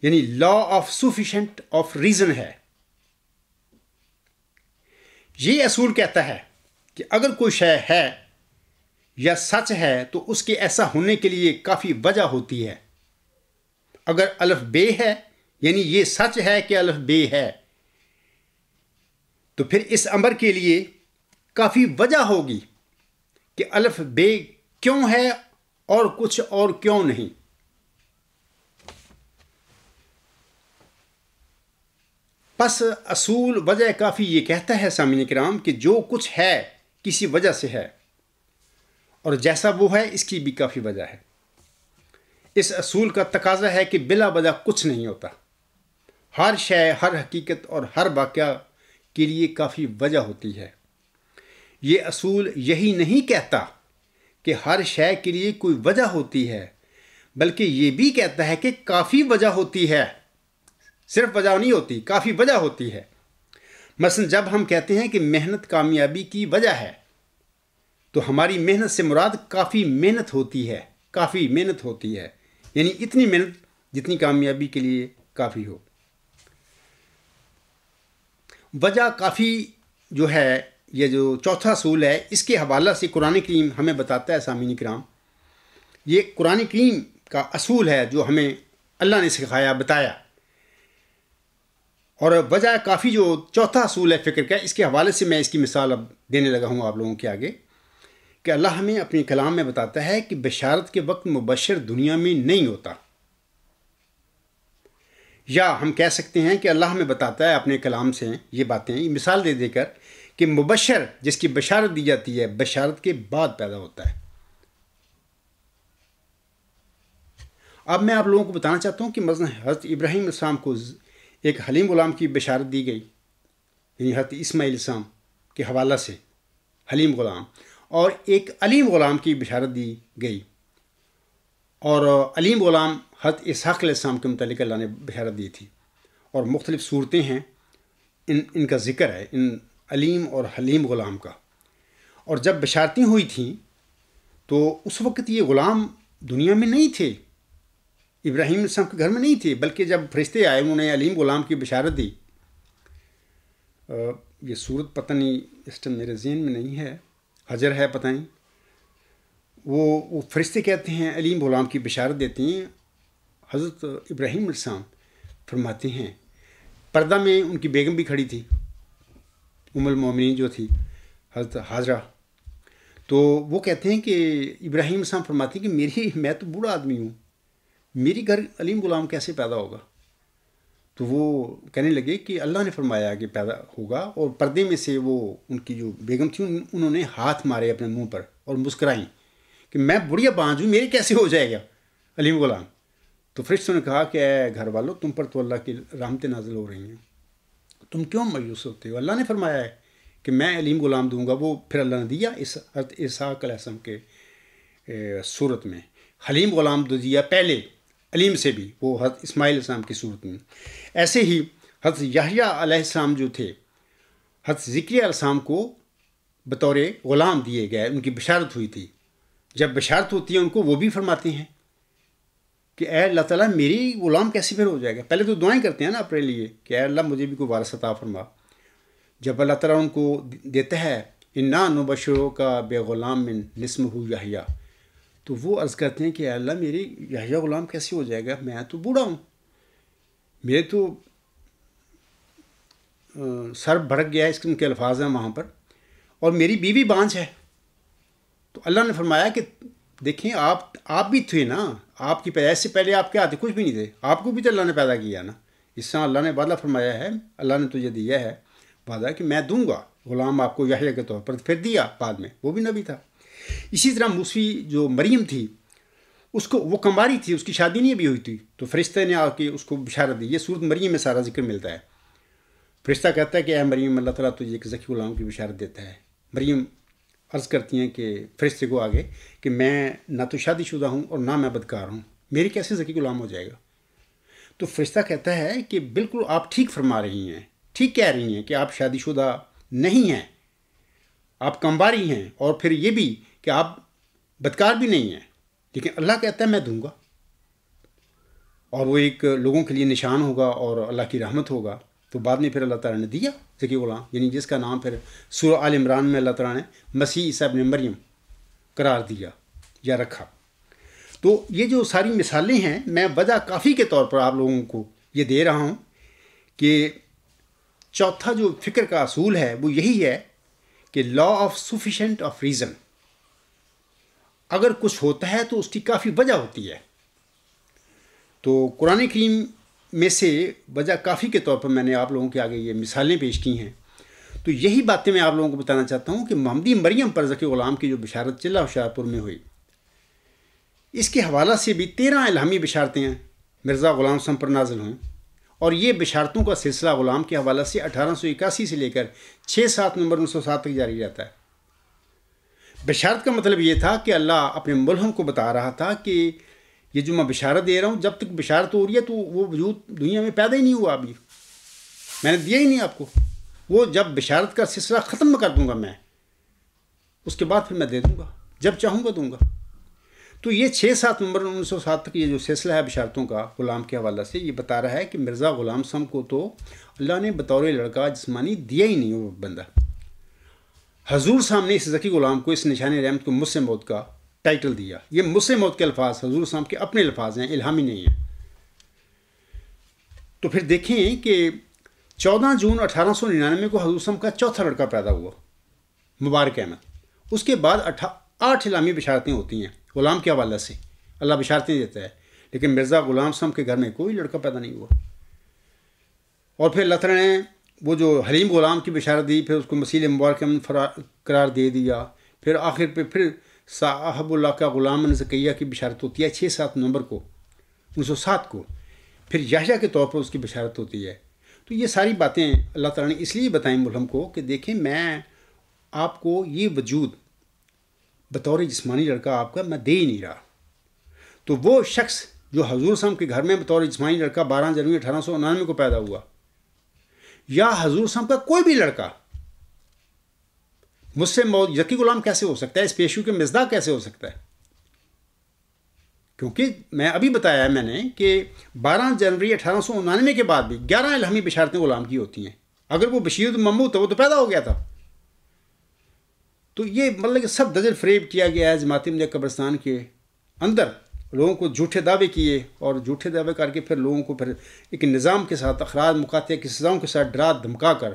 یعنی law of sufficient of reason ہے. یہ اصول کہتا ہے کہ اگر کوئی شے ہے یا سچ ہے تو اس کے ایسا ہونے کے لیے کافی وجہ ہوتی ہے. اگر الف بے ہے یعنی یہ سچ ہے کہ الف بے ہے، تو پھر اس امر کے لیے کافی وجہ ہوگی کہ الف بے کیوں ہے اور کچھ اور کیوں نہیں. پس اصول وجہ کافی یہ کہتا ہے سامعین کرام کہ جو کچھ ہے کسی وجہ سے ہے، اور جیسا وہ ہے اس کی بھی کافی وجہ ہے. اس اصول کا تقاضا ہے کہ بلا وجہ کچھ نہیں ہوتا. ہر شے، ہر حقیقت اور ہر واقعہ کے لیے کافی وجہ ہوتی ہے. یہ اصول یہی نہیں کہتا کہ ہر شے کے لیے کوئی وجہ ہوتی ہے، بلکہ یہ بھی کہتا ہے کہ کافی وجہ ہوتی ہے. صرف وجہ نہیں ہوتی، کافی وجہ ہوتی ہے. مثلا جب ہم کہتے ہیں کہ محنت کامیابی کی وجہ ہے تو ہماری محنت سے مراد کافی محنت ہوتی ہے. کافی محنت ہوتی ہے یعنی اتنی محنت جتنی کامیابی کے لیے کافی ہو. وجہ کافی جو ہے، یہ جو چوتھا اصول ہے، اس کے حوالہ سے قرآن کریم ہمیں بتاتا ہے سامعین کرام، یہ قرآن کریم کا اصول ہے جو ہمیں اللہ نے سکھایا، بتایا. اور وجہ کافی جو چوتھا اصول ہے فکر کا، اس کے حوالے سے میں اس کی مثال اب دینے لگا ہوں آپ لوگوں کے آگے کہ اللہ ہمیں اپنے کلام میں بتاتا ہے کہ بشارت کے وقت مبشر دنیا میں نہیں ہوتا. یا ہم کہہ سکتے ہیں کہ اللہ ہمیں بتاتا ہے اپنے کلام سے یہ باتیں مثال دے دے کر کہ مبشر جس کی بشارت دی جاتی ہے بشارت کے بعد پیدا ہوتا ہے. اب میں آپ لوگوں کو بتانا چاہتا ہوں کہ مثلا حضرت ابراہیم علیہ السلام کو ایک حلیم غلام کی بشارت دی گئی، یعنی حضرت اسماعیل علیہ السلام کے حوالہ سے حلیم غلام، اور ایک علیم غلام کی بشارت دی گئی. اور علیم غلام حضرت اسحاق علیہ السلام کے متعلق اللہ نے بشارت دی تھی. اور مختلف صورتیں ہیں ان کا ذکر ہے، ان علیم اور حلیم غلام کا. اور جب بشارتیں ہوئی تھیں تو اس وقت یہ غلام دنیا میں نہیں تھے، ابراہیم علیہ السلام کے گھر میں نہیں تھے، بلکہ جب فرشتے آئے انہوں نے علیم غلام کی بشارت دی. یہ صورت پتہ نہیں اس ٹائم میرے ذہن میں نہیں ہے، حجر ہے پتہ نہیں. وہ فرشتے کہتے ہیں علیم غلام کی بشارت دیتے ہیں حضرت ابراہیم علیہ السلام فرماتے ہیں پردہ میں ان کی بیگم بھی کھڑی تھی، ام المومنین جو تھی حضرت حاجرہ. تو وہ کہتے ہیں کہ ابراہیم علیہ السلام فرماتے ہیں کہ میں تو بوڑھا آدمی ہوں، میری گھر علیم غلام کیسے پیدا ہوگا؟ تو وہ کہنے لگے کہ اللہ نے فرمایا کہ پیدا ہوگا. اور پردے میں سے وہ ان کی جو بیگم تھی انہوں نے ہاتھ مارے اپنے منہ پر اور مسکرائیں کہ میں بڑھیا بانجھ ہوں، میرے کیسے ہو جائے گا علیم غلام؟ تو فرشتوں نے کہا کہ اے گھر والوں، تم پر تو اللہ کی رحمتیں نازل ہو رہی ہیں، تم کیوں مایوس ہوتے ہو؟ اللہ نے فرمایا ہے کہ میں علیم غلام دوں گا. وہ پھر اللہ نے دیا اس حضرت اسحاق علیہ السلام کے صورت میں. حلیم غلام دو دیا پہلے علیم سے بھی، وہ حضرت اسماعیل علیہ السلام کی صورت میں. ایسے ہی حضرت یحییٰ علیہ السلام جو تھے، حضرت زکریا علیہ السلام کو بطور غلام دیے گئے، ان کی بشارت ہوئی تھی. جب بشارت ہوتی ہے ان کو، وہ بھی فرماتے ہیں کہ اے اللہ تعالیٰ میری غلام کیسے پھر ہو جائے گا؟ پہلے تو دعائیں کرتے ہیں نا اپنے لیے کہ اے اللہ مجھے بھی کوئی وارث عطا فرما. جب اللہ تعالیٰ ان کو دیتا ہے انا نبشروک بغلام اسمہ یحییٰ، تو وہ عرض کرتے ہیں کہ اے اللہ میری یحییٰ غلام کیسے ہو جائے گا؟ میں تو بوڑھا ہوں، میرے تو سر بھڑک گیا ہے، اس کے الفاظ ہیں وہاں پر، اور میری بیوی بانجھ ہے. تو اللہ نے فرمایا کہ دیکھیں آپ بھی تھے نا، آپ کی پیدائش سے پہلے آپ کیا تھے؟ کچھ بھی نہیں تھے، آپ کو بھی تو اللہ نے پیدا کیا نا. اس طرح اللہ نے وعدہ فرمایا ہے، اللہ نے تجھے دیا ہے وعدہ کہ میں دوں گا غلام آپ کو یحییٰ کے طور پر. پھر دیا بعد میں، وہ بھی نبی تھا. اسی طرح موسوی جو مریم تھی، اس کو وہ کماری تھی، اس کی شادی نہیں ابھی ہوئی تھی، تو فرشتے نے آ کے اس کو بشارت دی. یہ صورت مریم میں سارا ذکر ملتا ہے. فرشتہ کہتا ہے کہ اے مریم اللہ تعالیٰ تجھے ایک ذکی غلام کی بشارت دیتا ہے. مریم عرض کرتی ہیں کہ فرشتے کو آگے کہ میں نہ تو شادی شدہ ہوں اور نہ میں بدکار ہوں، میرے کیسے ذکی غلام ہو جائے گا؟ تو فرشتہ کہتا ہے کہ بالکل آپ ٹھیک فرما رہی ہیں، ٹھیک کہہ رہی ہیں کہ آپ شادی شدہ نہیں ہیں، آپ کمباری ہیں، اور پھر یہ بھی کہ آپ بدکار بھی نہیں ہیں، لیکن اللہ کہتا ہے میں دوں گا، اور وہ ایک لوگوں کے لیے نشان ہوگا اور اللہ کی رحمت ہوگا. تو بعد میں پھر اللہ تعالیٰ نے دیا ذکی غلام، یعنی جس کا نام پھر سورہ آل عمران میں اللہ تعالیٰ نے مسیح عیسیٰ ابن مریم قرار دیا یا رکھا. تو یہ جو ساری مثالیں ہیں، میں وجہ کافی کے طور پر آپ لوگوں کو یہ دے رہا ہوں کہ چوتھا جو فکر کا اصول ہے وہ یہی ہے کہ law of sufficient of reason. اگر کچھ ہوتا ہے تو اس کی کافی وجہ ہوتی ہے. تو قرآن کریم میں سے وجہ کافی کے طور پر میں نے آپ لوگوں کے آگے یہ مثالیں پیش کی ہیں. تو یہی باتیں میں آپ لوگوں کو بتانا چاہتا ہوں کہ محمدی مریم پر ذکی غلام کی جو بشارت چلہ ہوشیار پور میں ہوئی، اس کے حوالہ سے بھی 13 الہامی بشارتیں ہیں مرزا غلام صاحب پر نازل ہوئیں، اور یہ بشارتوں کا سلسلہ غلام کے حوالہ سے 1881 سے لے کر 6/7 نومبر 1907 تک جاری رہتا ہے. بشارت کا مطلب یہ تھا کہ اللہ اپنے ملہم کو بتا رہا تھا کہ یہ جو میں بشارت دے رہا ہوں، جب تک بشارت ہو رہی ہے تو وہ وجود دنیا میں پیدا ہی نہیں ہوا، ابھی میں نے دیا ہی نہیں آپ کو. وہ جب بشارت کا سلسلہ ختم کر دوں گا میں، اس کے بعد پھر میں دے دوں گا، جب چاہوں گا دوں گا. تو یہ 6/7 نومبر 1907 تک یہ جو سلسلہ ہے بشارتوں کا غلام کے حوالہ سے، یہ بتا رہا ہے کہ مرزا غلام صاحب کو تو اللہ نے بطور لڑکا جسمانی دیا ہی نہیں. وہ بندہ حضور صاحب نے اس ذکی غلام کو، اس نشان رحمت کو مجھ سے موت کا ٹائٹل دیا. یہ مجھ سے موت کے الفاظ حضور صاحب کے اپنے الفاظ ہیں، الہامی نہیں ہیں. تو پھر دیکھیں کہ 14 جون 1899 کو حضور صاحب کا چوتھا لڑکا پیدا ہوا، مبارک احمد. اس کے بعد 8 الہامی بشارتیں ہوتی ہیں غلام کے حوالہ سے، اللہ بشارتیں دیتا ہے، لیکن مرزا غلام صاحب کے گھر میں کوئی لڑکا پیدا نہیں ہوا. اور پھر اللہ تعالیٰ نے وہ جو حلیم غلام کی بشارت دی، پھر اس کو مسیح مبارک قرار دے دیا. پھر آخر پہ پھر صاحب اللہ کا غلام زکیہ کی بشارت ہوتی ہے 6/7 نومبر کو 1907 کو. پھر یحییٰ کے طور پر اس کی بشارت ہوتی ہے. تو یہ ساری باتیں اللہ تعالیٰ نے اس لیے بتائیں ملہم کو کہ دیکھیں میں آپ کو یہ وجود بطور جسمانی لڑکا آپ کا میں دے ہی نہیں رہا. تو وہ شخص جو حضور صاحب کے گھر میں بطور جسمانی لڑکا 12 جنوری 1899 کو پیدا ہوا، یا حضور صاحب کا کوئی بھی لڑکا مجھ سے ذکی غلام کیسے ہو سکتا ہے؟ اس پیشو کے مزداق کیسے ہو سکتا ہے؟ کیونکہ میں ابھی بتایا ہے میں نے کہ 12 جنوری 1899 کے بعد بھی 11 الہامی بشارتیں غلام کی ہوتی ہیں. اگر وہ بشیر ممو تھا، وہ تو پیدا ہو گیا تھا. تو یہ مطلب کہ سب دجل فریب کیا گیا ہے جماعت احمدیہ قبرستان کے اندر لوگوں کو جھوٹے دعوے کیے اور جھوٹے دعوے کر کے پھر لوگوں کو پھر ایک نظام کے ساتھ اخراج مقاطع کی سزاؤں کے ساتھ ڈرا دھمکا کر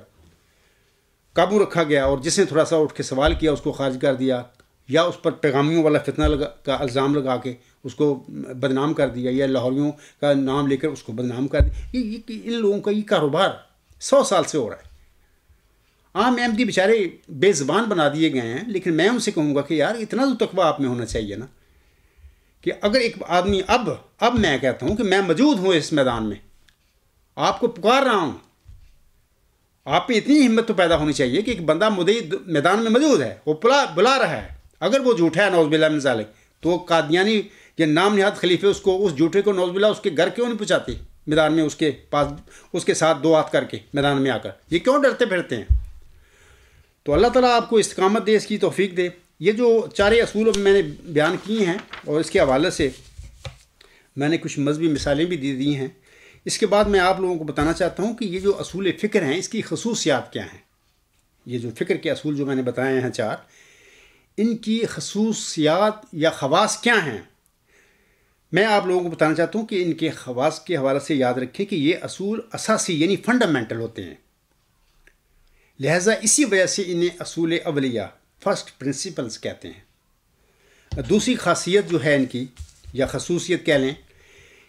قابو رکھا گیا، اور جس نے تھوڑا سا اٹھ کے سوال کیا اس کو خارج کر دیا، یا اس پر پیغامیوں والا فتنہ کا الزام لگا کے اس کو بدنام کر دیا، یا لاہوریوں کا نام لے کر اس کو بدنام کر دیا۔ ان لوگوں کا یہ کاروبار 100 سال سے ہو رہا ہے۔ عام احمدی بیچارے بے زبان بنا دیے گئے ہیں، لیکن میں ان سے کہوں گا کہ یار اتنا تو تقویٰ آپ میں ہونا چاہیے نا، کہ اگر ایک آدمی اب میں کہتا ہوں کہ میں موجود ہوں اس میدان میں، آپ کو پکار رہا ہوں، آپ میں اتنی ہمت تو پیدا ہونی چاہیے کہ ایک بندہ میدان میں موجود ہے، وہ بلا رہا ہے، اگر وہ جھوٹا ہے نعوذ باللہ من ذالک، تو قادیانی یا نام نہاد خلیفے اس کو اس جھوٹے کو نعوذ باللہ اس کے گھر کیوں نہیں پہنچاتے میدان میں، اس کے پاس اس کے ساتھ 2 ہاتھ کر کے میدان میں آ کر، یہ کیوں ڈرتے پھرتے ہیں؟ تو اللہ تعالیٰ آپ کو استقامت دے، اس کی توفیق دے۔ یہ جو 4 اصول میں نے بیان کیے ہیں، اور اس کے حوالے سے میں نے کچھ مذہبی مثالیں بھی دی ہیں۔ اس کے بعد میں آپ لوگوں کو بتانا چاہتا ہوں کہ یہ جو اصول فکر ہیں اس کی خصوصیات کیا ہیں۔ یہ جو فکر کے اصول جو میں نے بتائے ہیں 4، ان کی خصوصیات یا خواص کیا ہیں، میں آپ لوگوں کو بتانا چاہتا ہوں کہ ان کے خواص کے حوالے سے یاد رکھیں کہ یہ اصول اساسی یعنی فنڈامنٹل ہوتے ہیں، لہٰذا اسی وجہ سے انہیں اصول اولیہ فرسٹ پرنسپلز کہتے ہیں۔ دوسری خاصیت جو ہے ان کی یا خصوصیت کہہ لیں،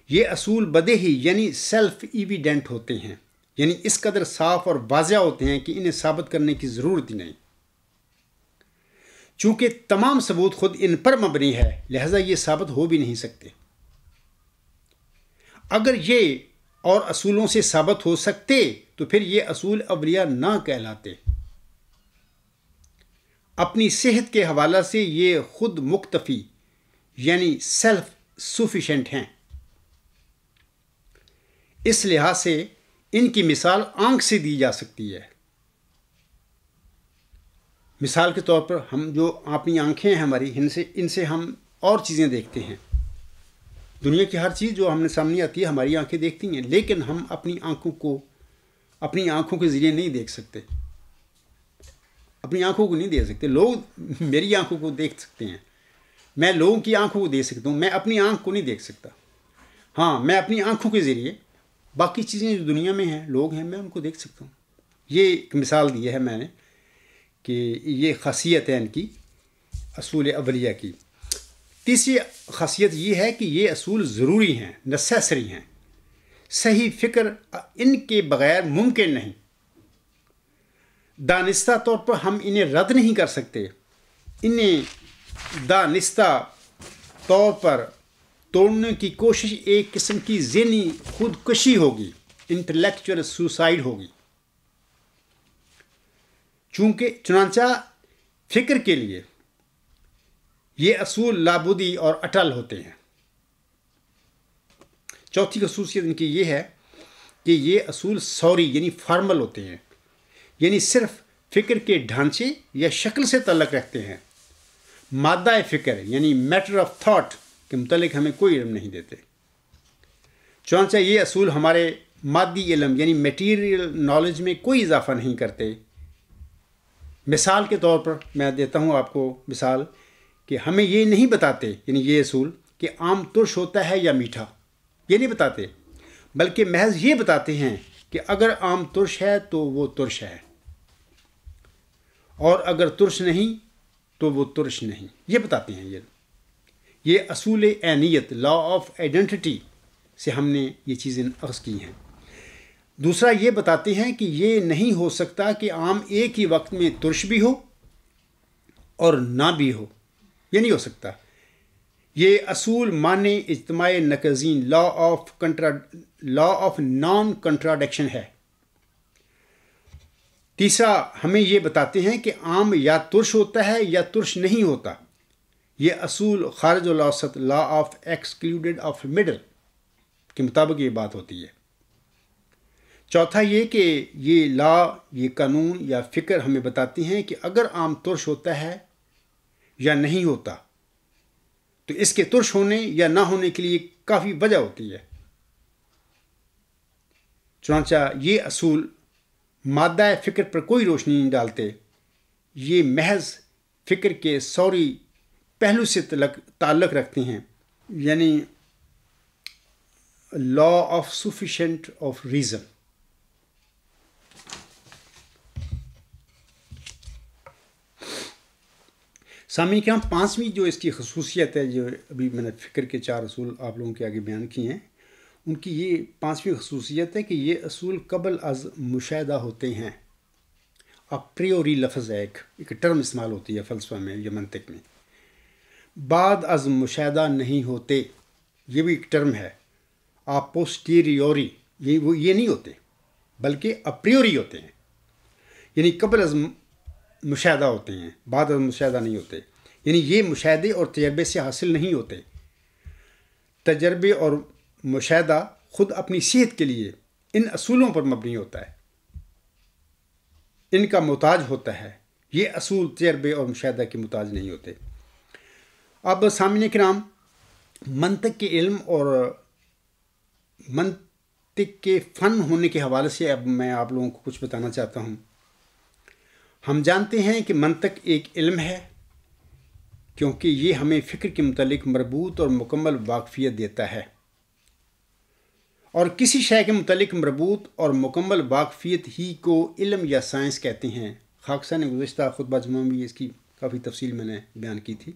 یہ اصول بدیہی یعنی سیلف ایویڈنٹ ہوتے ہیں، یعنی اس قدر صاف اور واضح ہوتے ہیں کہ انہیں ثابت کرنے کی ضرورت ہی نہیں۔ چونکہ تمام ثبوت خود ان پر مبنی ہے، لہذا یہ ثابت ہو بھی نہیں سکتے۔ اگر یہ اور اصولوں سے ثابت ہو سکتے تو پھر یہ اصول اولیہ نہ کہلاتے۔ اپنی صحت کے حوالے سے یہ خود مکتفی یعنی سیلف سفیشینٹ ہیں۔ اس لحاظ سے ان کی مثال آنکھ سے دی جا سکتی ہے۔ مثال کے طور پر ہم جو اپنی آنکھیں ہیں ہماری، ان سے ہم اور چیزیں دیکھتے ہیں۔ دنیا کی ہر چیز جو ہم نے سامنے آتی ہے ہماری آنکھیں دیکھتی ہیں، لیکن ہم اپنی آنکھوں کے ذریعے نہیں دیکھ سکتے، اپنی آنکھوں کو نہیں دیکھ سکتے۔ لوگ میری آنکھوں کو دیکھ سکتے ہیں، میں لوگوں کی آنکھوں کو دیکھ سکتا ہوں، میں اپنی آنکھ کو نہیں دیکھ سکتا۔ ہاں، میں اپنی آنکھوں کے ذریعے باقی چیزیں جو دنیا میں ہیں، لوگ ہیں، میں ان کو دیکھ سکتا ہوں۔ یہ ایک مثال دی ہے میں نے کہ یہ خاصیت ہے ان کی اصول اولیہ کی۔ تیسری خاصیت یہ ہے کہ یہ اصول ضروری ہیں، نیسیسری ہیں۔ صحیح فکر ان کے بغیر ممکن نہیں۔ دانستہ طور پر ہم انہیں رد نہیں کر سکتے، انہیں دانستہ طور پر توڑنے کی کوشش ایک قسم کی ذہنی خودکشی ہوگی، انٹلیکچوئل سوسائڈ ہوگی۔ چنانچہ فکر کے لیے یہ اصول لابودی اور اٹل ہوتے ہیں۔ چوتھی خصوصیت ان کی یہ ہے کہ یہ اصول سوری یعنی فارمل ہوتے ہیں، یعنی صرف فکر کے ڈھانچے یا شکل سے تعلق رکھتے ہیں۔ مادہ فکر یعنی میٹر آف تھاٹ کے متعلق ہمیں کوئی علم نہیں دیتے۔ چنانچہ یہ اصول ہمارے مادی علم یعنی میٹیریل نالج میں کوئی اضافہ نہیں کرتے۔ مثال کے طور پر میں دیتا ہوں آپ کو مثال کہ ہمیں یہ نہیں بتاتے، یعنی یہ اصول، کہ آم ترش ہوتا ہے یا میٹھا، یہ نہیں بتاتے، بلکہ محض یہ بتاتے ہیں کہ اگر آم ترش ہے تو وہ ترش ہے، اور اگر ترش نہیں تو وہ ترش نہیں، یہ بتاتے ہیں۔ یہ اصول عینیت لا آف آئیڈینٹی سے ہم نے یہ چیزیں اخذ کی ہیں۔ دوسرا یہ بتاتے ہیں کہ یہ نہیں ہو سکتا کہ آم ایک ہی وقت میں ترش بھی ہو اور نہ بھی ہو، یہ نہیں ہو سکتا۔ یہ اصول معنی اجتماع نقضین لا آف نان کنٹراڈکشن ہے۔ تیسرا ہمیں یہ بتاتے ہیں کہ آم یا ترش ہوتا ہے یا ترش نہیں ہوتا۔ یہ اصول خارج الاوسط law of excluded of middle کے مطابق یہ بات ہوتی ہے۔ چوتھا یہ کہ یہ قانون یا فکر ہمیں بتاتی ہیں کہ اگر آم ترش ہوتا ہے یا نہیں ہوتا تو اس کے ترش ہونے یا نہ ہونے کے لیے کافی وجہ ہوتی ہے۔ چنانچہ یہ اصول مادہ فکر پر کوئی روشنی نہیں ڈالتے، یہ محض فکر کے سوری پہلو سے تعلق رکھتے ہیں یعنی law of sufficient of reason. سامعین کرام، پانچویں جو اس کی خصوصیت ہے، جو ابھی میں نے فکر کے 4 اصول آپ لوگوں کے آگے بیان کیے ہیں، ان کی یہ پانچویں خصوصیت ہے کہ یہ اصول قبل از مشاہدہ ہوتے ہیں. اپریوری لفظ ہے، ایک ٹرم استعمال ہوتی ہے فلسفہ میں یا منطق میں. بعد از مشاہدہ نہیں ہوتے، یہ بھی ایک ٹرم ہے. پوسٹیریوری، یہ نہیں ہوتے بلکہ اپریوری ہوتے ہیں، یعنی قبل از مشاہدہ ہوتے ہیں، بعد از مشاہدہ نہیں ہوتے. یعنی یہ مشاہدے اور تجربے سے حاصل نہیں ہوتے. تجربے اور مشاہدہ خود اپنی صحت کے لیے ان اصولوں پر مبنی ہوتا ہے، ان کا محتاج ہوتا ہے. یہ اصول تجربے اور مشاہدہ کے محتاج نہیں ہوتے. اب سامعین کرام، منطق کے علم اور منطق کے فن ہونے کے حوالے سے اب میں آپ لوگوں کو کچھ بتانا چاہتا ہوں. ہم جانتے ہیں کہ منطق ایک علم ہے کیونکہ یہ ہمیں فکر کے متعلق مربوط اور مکمل واقفیت دیتا ہے. اور کسی شے کے متعلق مربوط اور مکمل واقفیت ہی کو علم یا سائنس کہتے ہیں. خاکسار نے گزشتہ خطبہ جمعہ میں اس کی کافی تفصیل میں نے بیان کی تھی.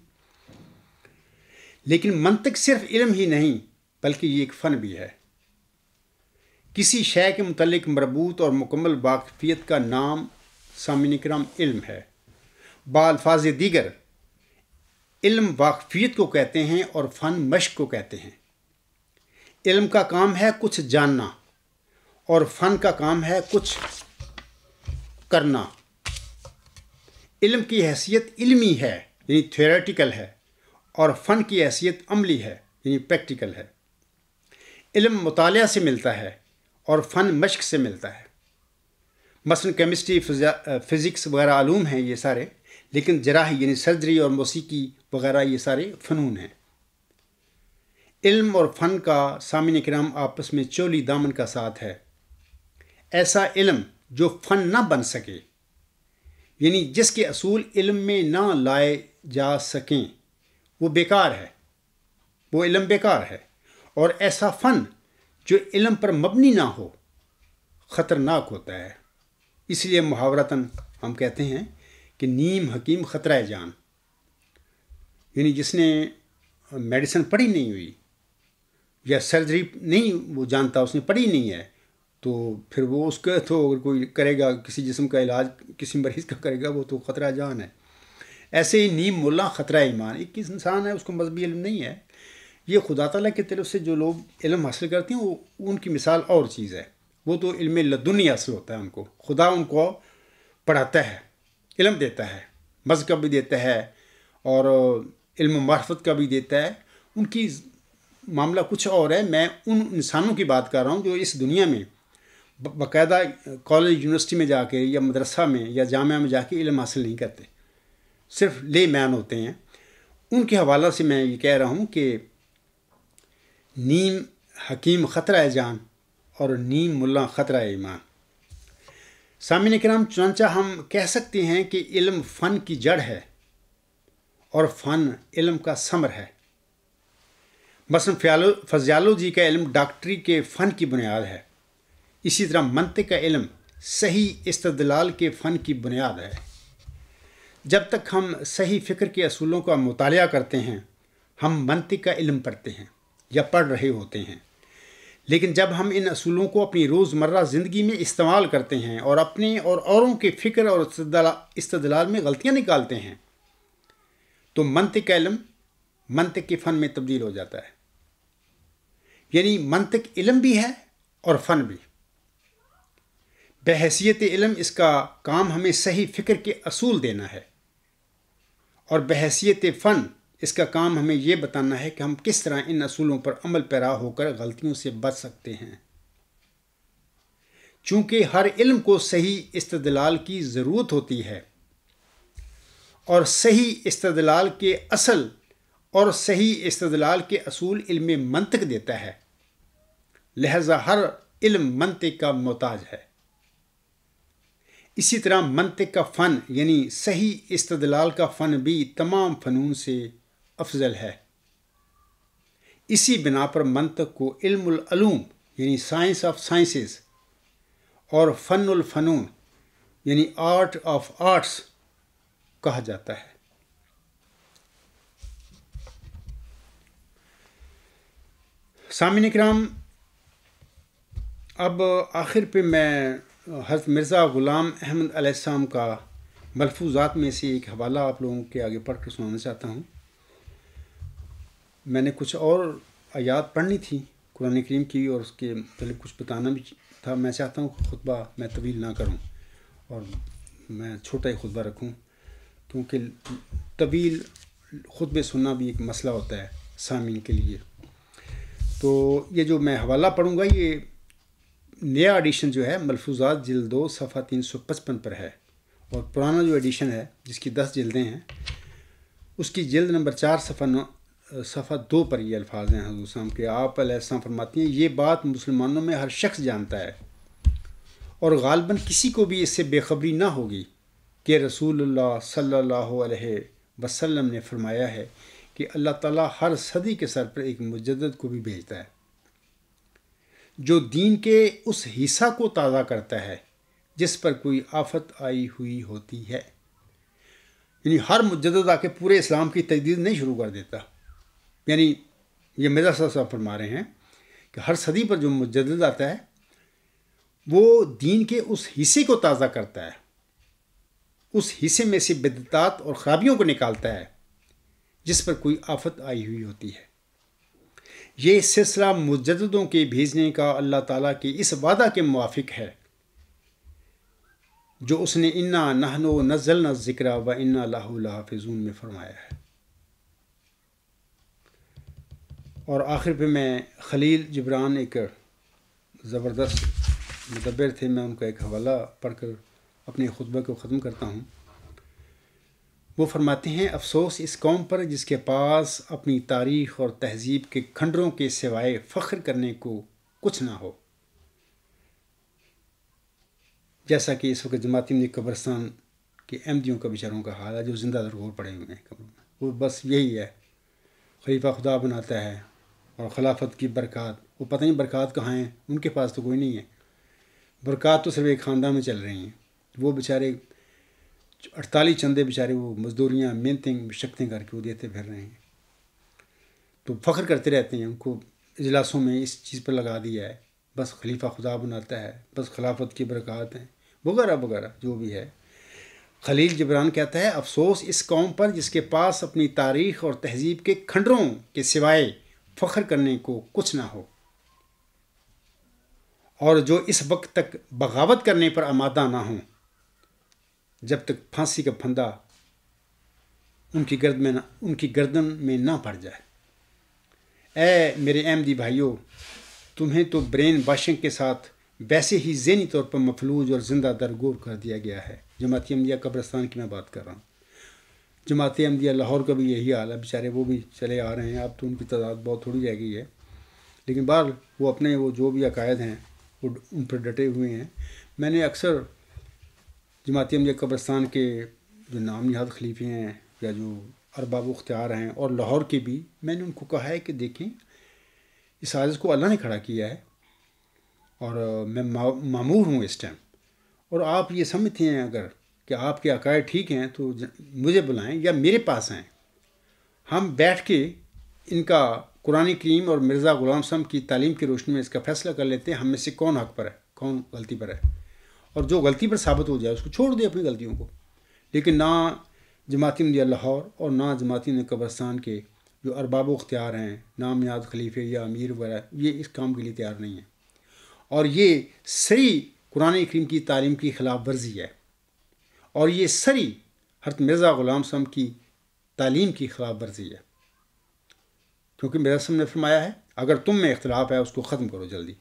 لیکن منطق صرف علم ہی نہیں بلکہ یہ ایک فن بھی ہے. کسی شے کے متعلق مربوط اور مکمل واقفیت کا نام سامعین کرام علم ہے. بالفاظ دیگر علم واقفیت کو کہتے ہیں اور فن مشق کو کہتے ہیں. علم کا کام ہے کچھ جاننا اور فن کا کام ہے کچھ کرنا. علم کی حیثیت علمی ہے یعنی تھیوریٹیکل ہے، اور فن کی حیثیت عملی ہے یعنی پریکٹیکل ہے. علم مطالعہ سے ملتا ہے اور فن مشق سے ملتا ہے. مثلا کیمسٹری، فزکس وغیرہ علوم ہیں یہ سارے، لیکن جراحی یعنی سرجری اور موسیقی وغیرہ یہ سارے فنون ہیں. علم اور فن کا سامعین کرام آپس میں چولی دامن کا ساتھ ہے. ایسا علم جو فن نہ بن سکے، یعنی جس کے اصول علم میں نہ لائے جا سکیں، وہ بیکار ہے، وہ علم بیکار ہے. اور ایسا فن جو علم پر مبنی نہ ہو خطرناک ہوتا ہے. اس لیے محاورتاً ہم کہتے ہیں کہ نیم حکیم خطرہ جان. یعنی جس نے میڈیسن پڑھی نہیں ہوئی یا سرجری نہیں وہ جانتا، اس نے پڑھی نہیں ہے، تو پھر وہ اس کا تو اگر کوئی کرے گا کسی جسم کا علاج کسی مریض کا کرے گا، وہ تو خطرہ جان ہے. ایسے ہی نیم ملا خطرہ ایمان. ایک انسان ہے، اس کو مذہبی علم نہیں ہے. یہ خدا تعالیٰ کی طرف سے جو لوگ علم حاصل کرتے ہیں، وہ ان کی مثال اور چیز ہے. وہ تو علم لدنی حاصل ہوتا ہے ان کو. خدا ان کو پڑھاتا ہے، علم دیتا ہے، مذہب کا بھی دیتا ہے اور علم و معرفت کا بھی دیتا ہے. ان کی معاملہ کچھ اور ہے. میں ان انسانوں کی بات کر رہا ہوں جو اس دنیا میں باقاعدہ کالج یونیورسٹی میں جا کے یا مدرسہ میں یا جامعہ میں جا کے علم حاصل نہیں کرتے، صرف لے مین ہوتے ہیں. ان کے حوالہ سے میں یہ کہہ رہا ہوں کہ نیم حکیم خطرہ جان اور نیم ملا خطرہ ایمان. سامعین کرام، چنانچہ ہم کہہ سکتے ہیں کہ علم فن کی جڑ ہے اور فن علم کا ثمر ہے. مثلا فزیالوجی کا علم ڈاکٹری کے فن کی بنیاد ہے. اسی طرح منطق کا علم صحیح استدلال کے فن کی بنیاد ہے. جب تک ہم صحیح فکر کے اصولوں کا مطالعہ کرتے ہیں، ہم منطق کا علم پڑھتے ہیں یا پڑھ رہے ہوتے ہیں. لیکن جب ہم ان اصولوں کو اپنی روزمرہ زندگی میں استعمال کرتے ہیں اور اپنے اور اوروں کے فکر اور استدلال میں غلطیاں نکالتے ہیں، تو منطق کا علم منطق کے فن میں تبدیل ہو جاتا ہے. یعنی منطق علم بھی ہے اور فن بھی. بحیثیت علم اس کا کام ہمیں صحیح فکر کے اصول دینا ہے، اور بحیثیت فن اس کا کام ہمیں یہ بتانا ہے کہ ہم کس طرح ان اصولوں پر عمل پیرا ہو کر غلطیوں سے بچ سکتے ہیں. چونکہ ہر علم کو صحیح استدلال کی ضرورت ہوتی ہے، اور صحیح استدلال کے اصل اور صحیح استدلال کے اصول علم منطق دیتا ہے. لہذا ہر علم منطق کا محتاج ہے. اسی طرح منطق کا فن یعنی صحیح استدلال کا فن بھی تمام فنون سے افضل ہے. اسی بنا پر منطق کو علم العلوم یعنی سائنس آف سائنسز اور فن الفنون یعنی آرٹ آف آرٹس کہا جاتا ہے۔ سامعین کرام، اب آخر پہ میں حضرت مرزا غلام احمد علیہ السلام کا ملفوظات میں سے ایک حوالہ آپ لوگوں کے آگے پڑھ کر سنانا چاہتا ہوں۔ میں نے کچھ اور آیات پڑھنی تھی قرآن کریم کی اور اس کے متعلق کچھ بتانا بھی تھا۔ میں چاہتا ہوں کہ خطبہ میں طویل نہ کروں اور میں چھوٹا ہی خطبہ رکھوں، کیونکہ طویل خطبے سننا بھی ایک مسئلہ ہوتا ہے سامعین کے لیے۔ تو یہ جو میں حوالہ پڑھوں گا یہ نیا ایڈیشن جو ہے ملفوظات جلد 2 صفحہ 355 پر ہے، اور پرانا جو ایڈیشن ہے جس کی 10 جلدیں ہیں اس کی جلد نمبر 4 صفحہ 2 پر یہ الفاظ ہیں حضور صاحب کے۔ آپ علیہ السلام فرماتی ہیں، یہ بات مسلمانوں میں ہر شخص جانتا ہے اور غالباً کسی کو بھی اس سے بے خبری نہ ہوگی کہ رسول اللہ صلی اللہ علیہ وسلم نے فرمایا ہے کہ اللہ تعالیٰ ہر صدی کے سر پر ایک مجدد کو بھی بھیجتا ہے جو دین کے اس حصہ کو تازہ کرتا ہے جس پر کوئی آفت آئی ہوئی ہوتی ہے۔ یعنی ہر مجدد آ کے پورے اسلام کی تجدید نہیں شروع کر دیتا، یعنی یہ مرزا صاحب صاحب فرما رہے ہیں کہ ہر صدی پر جو مجدد آتا ہے وہ دین کے اس حصے کو تازہ کرتا ہے، اس حصے میں سے بدعات اور خرابیوں کو نکالتا ہے جس پر کوئی آفت آئی ہوئی ہوتی ہے۔ یہ سلسلہ مجددوں کے بھیجنے کا اللہ تعالیٰ کے اس وعدہ کے موافق ہے جو اس نے انا نحن نزلنا الذکر و انا لہ لحافظون میں فرمایا ہے۔ اور آخر پہ میں خلیل جبران ایک زبردست مدبر تھے، میں ان کا ایک حوالہ پڑھ کر اپنے خطبہ کو ختم کرتا ہوں۔ وہ فرماتے ہیں، افسوس اس قوم پر جس کے پاس اپنی تاریخ اور تہذیب کے کھنڈروں کے سوائے فخر کرنے کو کچھ نہ ہو۔ جیسا کہ اس وقت جماعتی امدی قبرستان کے احمدیوں کا بیچاروں کا حال ہے جو زندہ درگور پڑے ہوئے ہیں قبروں میں، وہ بس یہی ہے، خلیفہ خدا بناتا ہے اور خلافت کی برکات، وہ پتہ نہیں برکات کہاں ہیں، ان کے پاس تو کوئی نہیں ہے، برکات تو صرف ایک خاندان میں چل رہی ہیں۔ وہ بیچارے 48 چندے بیچارے وہ مزدوریاں محنتیں مشقتیں کر کے وہ دیتے پھر رہے ہیں، تو فخر کرتے رہتے ہیں، ان کو اجلاسوں میں اس چیز پر لگا دیا ہے بس خلیفہ خدا بناتا ہے، بس خلافت کی برکات ہیں وغیرہ وغیرہ جو بھی ہے۔ خلیل جبران کہتا ہے، افسوس اس قوم پر جس کے پاس اپنی تاریخ اور تہذیب کے کھنڈروں کے سوائے فخر کرنے کو کچھ نہ ہو، اور جو اس وقت تک بغاوت کرنے پر آمادہ نہ ہوں جب تک پھانسی کا پھندا ان کی گردن میں نہ پڑ جائے۔ اے میرے احمدی بھائیوں، تمہیں تو برین واشنگ کے ساتھ ویسے ہی ذہنی طور پر مفلوج اور زندہ درگور کر دیا گیا ہے۔ جماعتی احمدیہ قبرستان کی میں بات کر رہا ہوں، جماعتی احمدیہ لاہور کا بھی یہی حال ہے، بیچارے وہ بھی چلے آ رہے ہیں، اب تو ان کی تعداد بہت تھوڑی رہ گئی ہے، لیکن بہرحال وہ اپنے وہ جو بھی عقائد ہیں وہ ان پر ڈٹے ہوئے ہیں۔ میں نے اکثر جماعتی احمدیہ قبرستان کے جو نام نہاد خلیفے ہیں یا جو ارباب اختیار ہیں اور لاہور کے بھی، میں نے ان کو کہا ہے کہ دیکھیں اس عاجز کو اللہ نے کھڑا کیا ہے اور میں معمور ہوں اس ٹائم، اور آپ یہ سمجھتے ہیں اگر کہ آپ کے عقائد ٹھیک ہیں تو مجھے بلائیں یا میرے پاس آئیں، ہم بیٹھ کے ان کا قرآن کریم اور مرزا غلام صاحب کی تعلیم کی روشنی میں اس کا فیصلہ کر لیتے ہیں ہم میں سے کون حق پر ہے کون غلطی پر ہے، اور جو غلطی پر ثابت ہو جائے اس کو چھوڑ دے اپنی غلطیوں کو۔ لیکن نہ جماعتی احمدیہ لاہور اور نہ جماعتی احمدیہ قبرستان کے جو ارباب و اختیار ہیں، نام یاد خلیفے یا امیر وغیرہ، یہ اس کام کے لیے تیار نہیں ہیں، اور یہ سری قرآن کریم کی تعلیم کی خلاف ورزی ہے، اور یہ سری حضرت مرزا غلام صاحب کی تعلیم کی خلاف ورزی ہے، کیونکہ مرزا صاحب نے فرمایا ہے اگر تم میں اختلاف ہے اس کو ختم کرو جلدی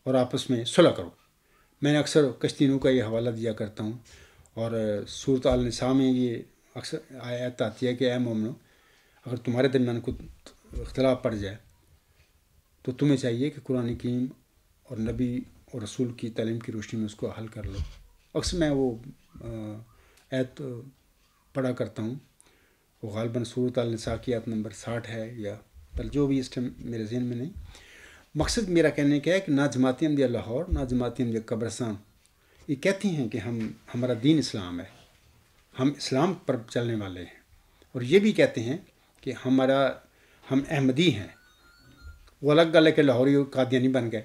اور آپس میں صلح کرو۔ میں نے اکثر کشتینوں کا یہ حوالہ دیا کرتا ہوں، اور سورۃ النساء میں یہ اکثر آیت آتی ہے کہ اے مومنو، اگر تمہارے درمیان کوئی اختلاف پڑ جائے تو تمہیں چاہیے کہ قرآن کریم اور نبی اور رسول کی تعلیم کی روشنی میں اس کو حل کر لو۔ اکثر میں وہ آیت پڑھا کرتا ہوں، وہ غالباً سورۃ النساء کی آیت نمبر 60 ہے یا پر جو بھی اس ٹائم میرے ذہن میں نہیں. مقصد میرا کہنے کا ہے کہ نہ جماعت احمدیہ لاہور نہ جماعت احمدیہ قبرستان یہ کہتی ہیں کہ ہمارا دین اسلام ہے، ہم اسلام پر چلنے والے ہیں، اور یہ بھی کہتے ہیں کہ ہم احمدی ہیں. وہ الگ گل ہے کہ لاہوری اور قادیانی بن گئے،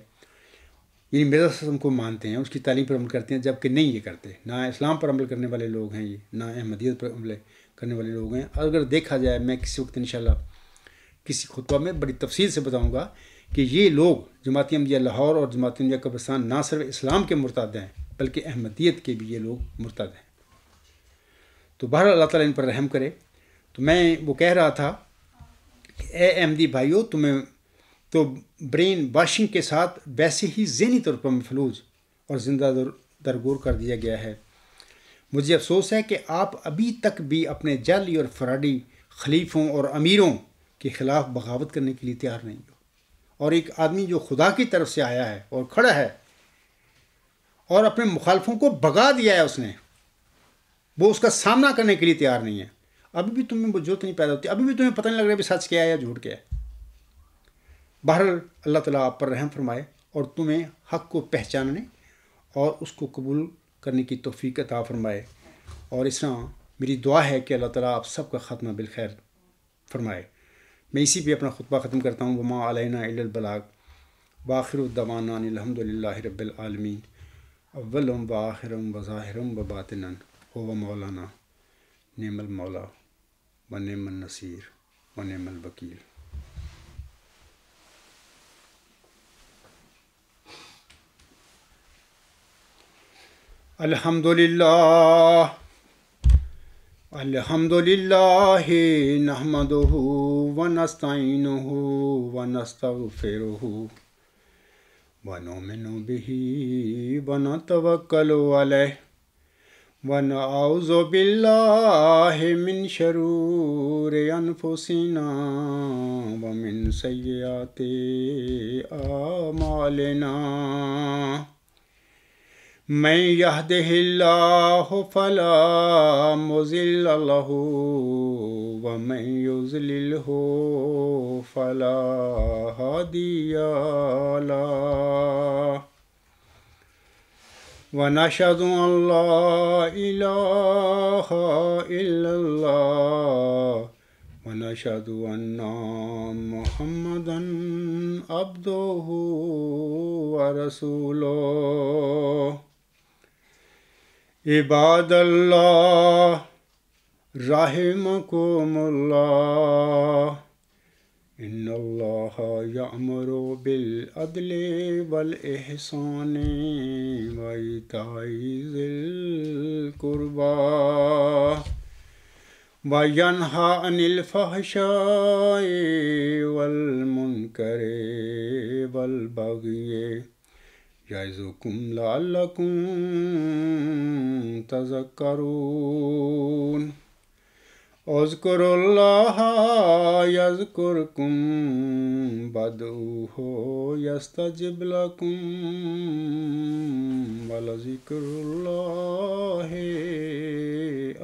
یعنی مرزا اسلم کو مانتے ہیں، اس کی تعلیم پر عمل کرتے ہیں، جبکہ نہیں یہ کرتے. نہ اسلام پر عمل کرنے والے لوگ ہیں یہ، نہ احمدیت پر عمل کرنے والے لوگ ہیں. اگر دیکھا جائے، میں کسی وقت انشاءاللہ کسی خطبہ میں بڑی تفصیل سے بتاؤں گا کہ یہ لوگ جماعت احمدیہ لاہور اور جماعت احمدیہ قبرستان نہ صرف اسلام کے مرتد ہیں بلکہ احمدیت کے بھی یہ لوگ مرتد ہیں. تو بہرحال اللہ تعالیٰ ان پر رحم کرے. تو میں وہ کہہ رہا تھا کہ اے احمدی بھائیو، تمہیں تو برین واشنگ کے ساتھ ویسے ہی ذہنی طور پر مفلوج اور زندہ درگور کر دیا گیا ہے. مجھے افسوس ہے کہ آپ ابھی تک بھی اپنے جعلی اور فراڈی خلیفوں اور امیروں کے خلاف بغاوت کرنے کے لیے تیار نہیں ہو. اور ایک آدمی جو خدا کی طرف سے آیا ہے اور کھڑا ہے اور اپنے مخالفوں کو بھگا دیا ہے، اس نے، وہ اس کا سامنا کرنے کے لیے تیار نہیں ہے. ابھی بھی تمہیں وہ جرت نہیں پیدا ہوتی، ابھی بھی تمہیں پتہ نہیں لگ رہا ہے سچ کیا ہے یا جھوٹ کیا ہے. بہرحال اللہ تعالیٰ آپ پر رحم فرمائے اور تمہیں حق کو پہچاننے اور اس کو قبول کرنے کی توفیق عطا فرمائے. اور اس طرح میری دعا ہے کہ اللہ تعالیٰ آپ سب کا خاتمہ بالخیر فرمائے. میں اسی پہ اپنا خطبہ ختم کرتا ہوں. وما علینا الا البلاغ وآخر الدعوانا ان الحمد للہ رب العالمین. اولم وآخرم وظاہرم وباطنا هو مولانا نعم المولا ونعم النصیر ونعم الوکیل. الحمد للہ نحمده ونستعینه ونستغفره ونؤمن به ونتوکل علیہ ونعوذ باللہ من شرور انفسنا ومن سیئات اعمالنا. من يهده الله فلا مضل له ومن يضلله فلا هادي له. ونشهد أن لا إله إلا الله ونشهد أن محمدا عبده ورسوله. عباد اللہ رحمکم اللہ ان اللہ یأمر بالعدل والإحسان وإیتاء ذی القربى وینہی عن الفحشاء والمنکر والبغی یعظکم لعلکم تذکرون. اذکروا اللہ یذکرکم وادعوہ یستجب لکم ولذکر اللہ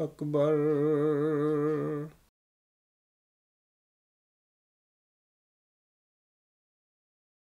اکبر.